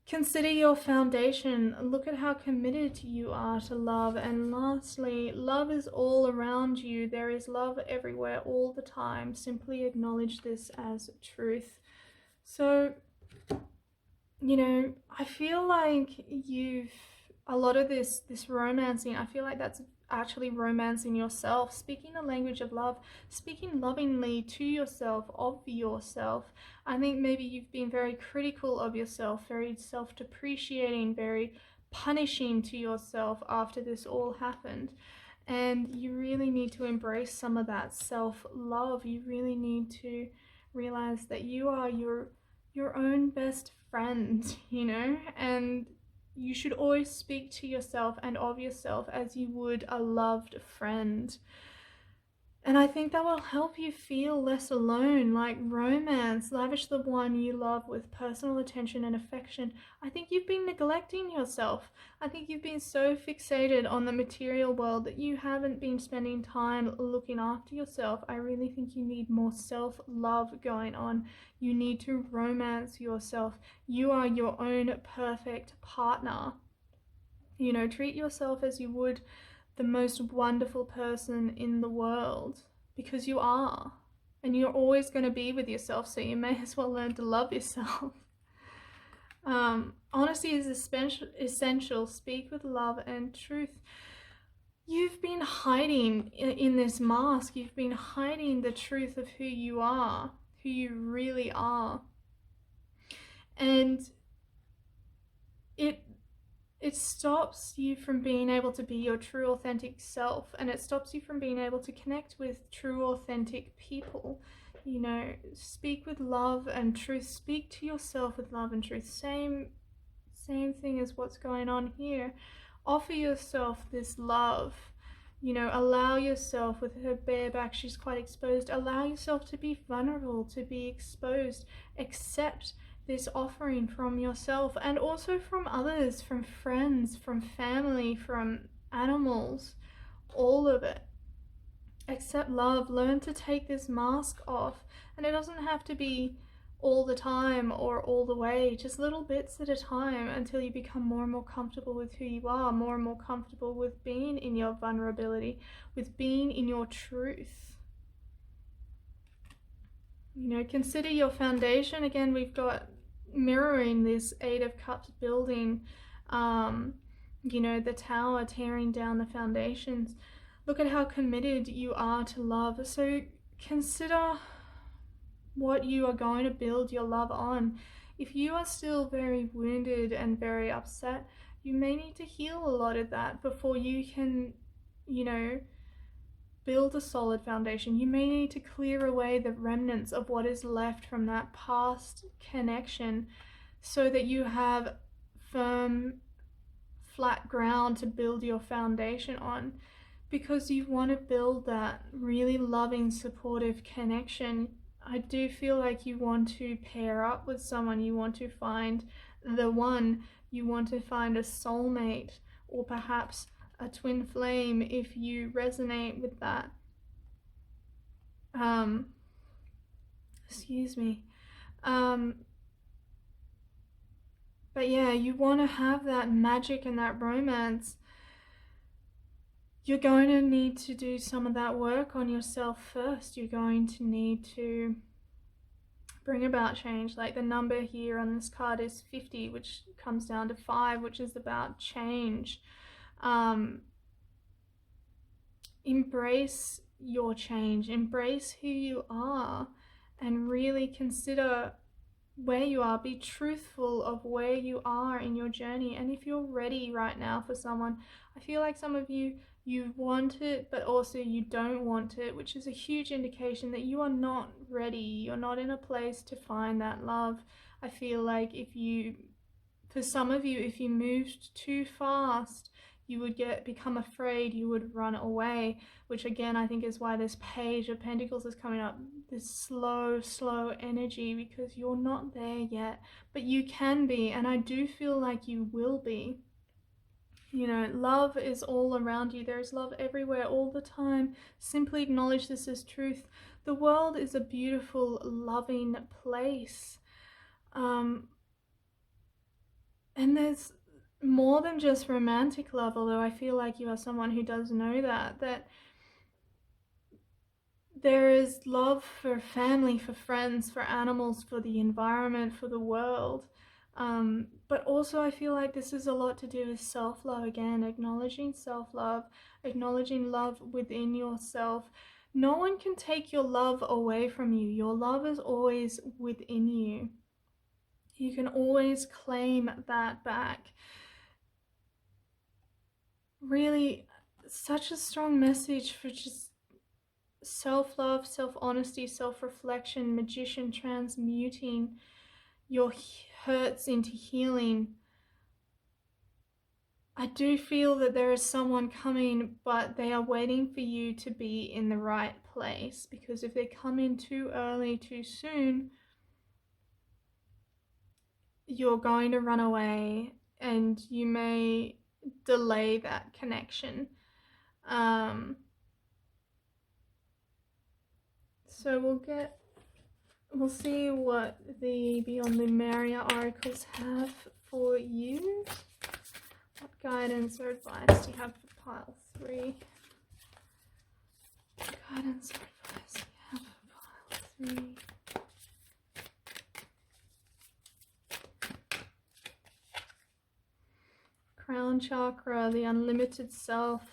consider your foundation. Look at how committed you are to love. And lastly, love is all around you. There is love everywhere all the time. Simply acknowledge this as truth. So, you know, I feel like a lot of this romancing, I feel like that's actually romancing yourself, speaking the language of love, speaking lovingly to yourself, of yourself. I think maybe you've been very critical of yourself, very self-depreciating, very punishing to yourself after this all happened. And you really need to embrace some of that self-love. You really need to realize that you are your own best friend, you know, and you should always speak to yourself and of yourself as you would a loved friend. And I think that will help you feel less alone. Like romance, lavish the one you love with personal attention and affection. I think you've been neglecting yourself. I think you've been so fixated on the material world that you haven't been spending time looking after yourself. I really think you need more self-love going on. You need to romance yourself. You are your own perfect partner. You know, treat yourself as you would the most wonderful person in the world, because you are, and you're always going to be with yourself, so you may as well learn to love yourself. Honesty is essential. Speak with love and truth. You've been hiding in this mask. You've been hiding the truth of who you are, who you really are, and it stops you from being able to be your true authentic self, and it stops you from being able to connect with true authentic people. You know, speak with love and truth. Speak to yourself with love and truth. Same thing as what's going on here. Offer yourself this love. You know, allow yourself, with her bare back, she's quite exposed. Allow yourself to be vulnerable, to be exposed. Accept this offering from yourself, and also from others, from friends, from family, from animals, all of it. Accept love. Learn to take this mask off, and it doesn't have to be all the time or all the way, just little bits at a time, until you become more and more comfortable with who you are, more and more comfortable with being in your vulnerability, with being in your truth. You know, consider your foundation. Again, we've got mirroring this 8 of Cups building, you know, the tower tearing down the foundations. Look at how committed you are to love. So consider what you are going to build your love on. If you are still very wounded and very upset, you may need to heal a lot of that before you can, you know, build a solid foundation. You may need to clear away the remnants of what is left from that past connection, so that you have firm, flat ground to build your foundation on, because you want to build that really loving, supportive connection. I do feel like you want to pair up with someone. You want to find the one. You want to find a soulmate, or perhaps a twin flame if you resonate with that. Excuse me. But yeah, you want to have that magic and that romance. You're going to need to do some of that work on yourself first. You're going to need to bring about change. Like the number here on this card is 50, which comes down to 5, which is about change. embrace your change, embrace who you are, and really consider where you are. Be truthful of where you are in your journey. And if you're ready right now for someone, I feel like some of you want it, but also you don't want it, which is a huge indication that you are not ready. You're not in a place to find that love. I feel like for some of you, if you moved too fast, you would become afraid, you would run away, which again I think is why this Page of Pentacles is coming up, this slow energy, because you're not there yet, but you can be, and I do feel like you will be. You know, love is all around you. There is love everywhere all the time. Simply acknowledge this as truth. The world is a beautiful, loving place. And there's more than just romantic love, although I feel like you are someone who does know that there is love for family, for friends, for animals, for the environment, for the world. But also I feel like this is a lot to do with self-love again, acknowledging self-love, acknowledging love within yourself. No one can take your love away from you. Your love is always within you. You can always claim that back. Really, such a strong message for just self-love, self-honesty, self-reflection, Magician, transmuting your hurts into healing. I do feel that there is someone coming, but they are waiting for you to be in the right place, because if they come in too early, too soon, you're going to run away and you may delay that connection. So we'll see what the Beyond Lemuria oracles have for you. What guidance or advice do you have for pile 3? What guidance or advice do you have for pile 3? Crown chakra, the unlimited self.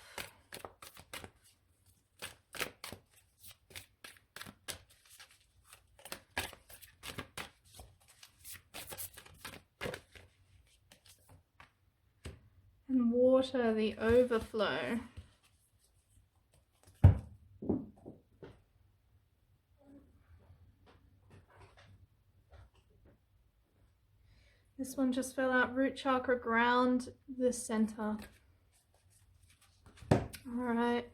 And water, the overflow. This one just fell out. Root chakra, ground, the center. Alright.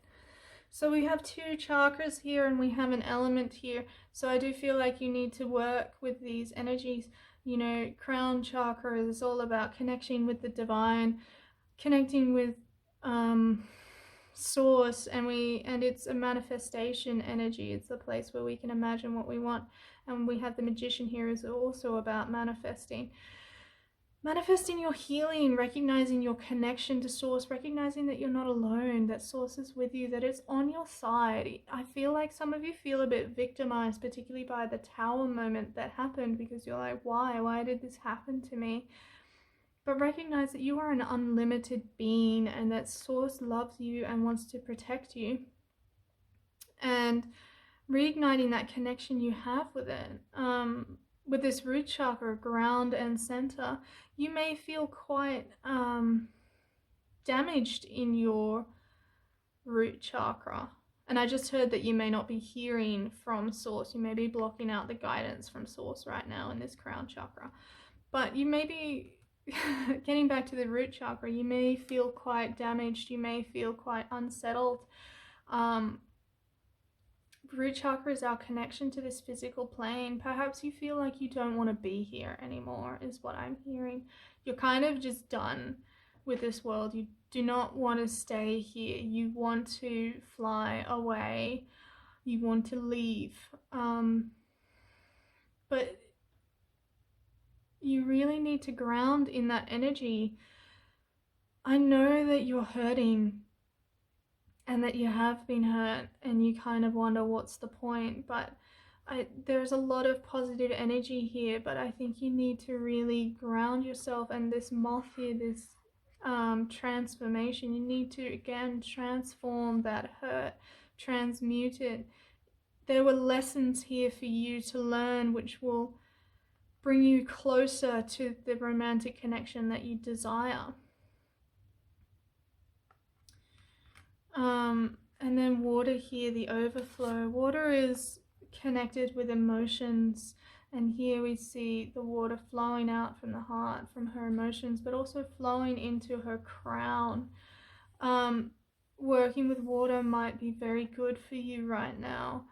So we have 2 chakras here and we have an element here. So I do feel like you need to work with these energies. You know, crown chakra is all about connecting with the divine, connecting with source, and it's a manifestation energy. It's a place where we can imagine what we want. And we have the Magician here is also about manifesting your healing, recognizing your connection to source, recognizing that you're not alone, that source is with you, that it's on your side. I feel like some of you feel a bit victimized, particularly by the Tower moment that happened, because you're like, why did this happen to me? But recognize that you are an unlimited being and that source loves you and wants to protect you. And reigniting that connection you have with it. With this root chakra, ground and center, you may feel quite damaged in your root chakra. And I just heard that you may not be hearing from source. You may be blocking out the guidance from source right now in this crown chakra. But you may be, getting back to the root chakra, you may feel quite damaged. You may feel quite unsettled. Root chakra is our connection to this physical plane. Perhaps you feel like you don't want to be here anymore, is what I'm hearing. You're kind of just done with this world. You do not want to stay here. You want to fly away. You want to leave. But you really need to ground in that energy. I know that you're hurting and that you have been hurt and you kind of wonder what's the point, but there's a lot of positive energy here, but I think you need to really ground yourself. And this moth here, this transformation. You need to, again, transform that hurt, transmute it. There were lessons here for you to learn which will bring you closer to the romantic connection that you desire. And then water here, the overflow. Water is connected with emotions, and here we see the water flowing out from the heart, from her emotions, but also flowing into her crown. Working with water might be very good for you right now.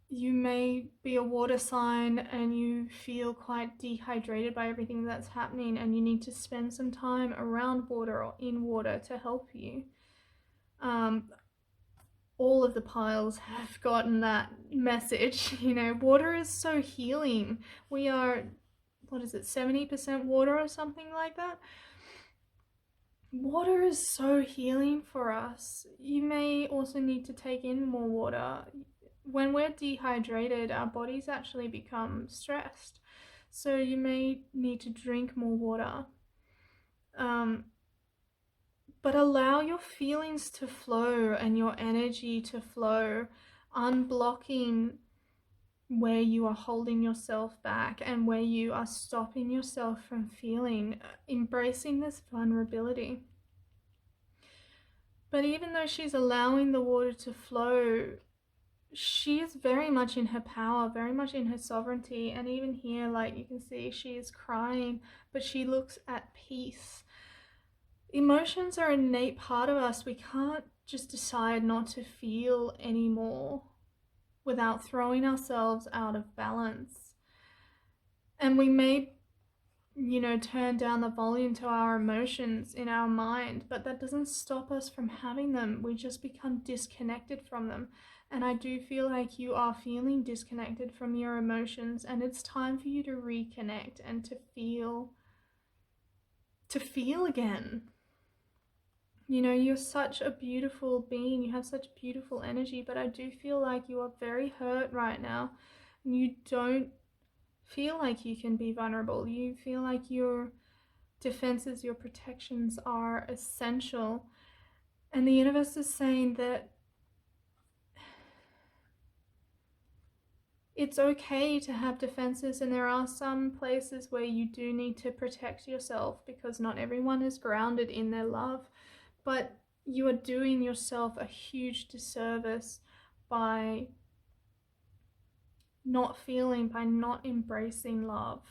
You may be a water sign and you feel quite dehydrated by everything that's happening, and you need to spend some time around water or in water to help you. All of the piles have gotten that message. You know, water is so healing. We are, 70% water or something like that? Water is so healing for us. You may also need to take in more water. When we're dehydrated, our bodies actually become stressed. So you may need to drink more water. But allow your feelings to flow and your energy to flow, unblocking where you are holding yourself back and where you are stopping yourself from feeling, embracing this vulnerability. But even though she's allowing the water to flow, she is very much in her power, very much in her sovereignty. And even here, like you can see, she is crying, but she looks at peace. Emotions are an innate part of us. We can't just decide not to feel anymore without throwing ourselves out of balance. And we may, turn down the volume to our emotions in our mind, but that doesn't stop us from having them. We just become disconnected from them. And I do feel like you are feeling disconnected from your emotions, and it's time for you to reconnect and to feel again. You're such a beautiful being. You have such beautiful energy, but I do feel like you are very hurt right now. And you don't feel like you can be vulnerable. You feel like your defenses, your protections are essential. And the universe is saying that it's okay to have defenses, and there are some places where you do need to protect yourself because not everyone is grounded in their love. But you are doing yourself a huge disservice by not embracing love.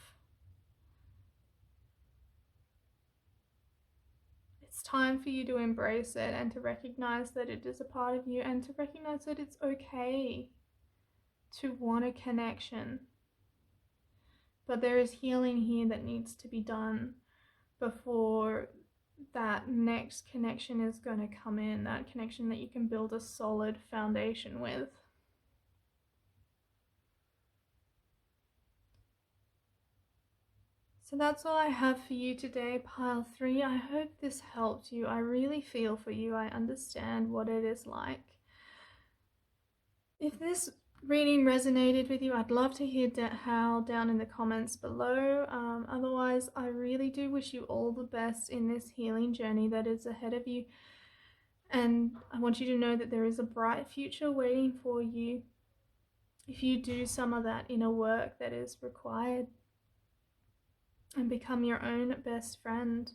It's time for you to embrace it and to recognize that it is a part of you, and to recognize that it's okay to want a connection. But there is healing here that needs to be done before that next connection is going to come in, that connection that you can build a solid foundation with. So that's all I have for you today, pile 3. I hope this helped you. I really feel for you. I understand what it is like. If this reading resonated with you, I'd love to hear how down in the comments below. Otherwise, I really do wish you all the best in this healing journey that is ahead of you. And I want you to know that there is a bright future waiting for you if you do some of that inner work that is required and become your own best friend.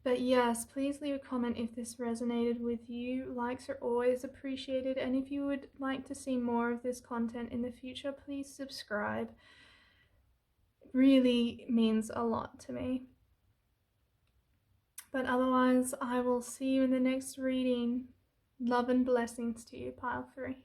But yes, please leave a comment if this resonated with you. Likes are always appreciated, and if you would like to see more of this content in the future, please subscribe. It really means a lot to me. But otherwise, I will see you in the next reading. Love and blessings to you, pile 3.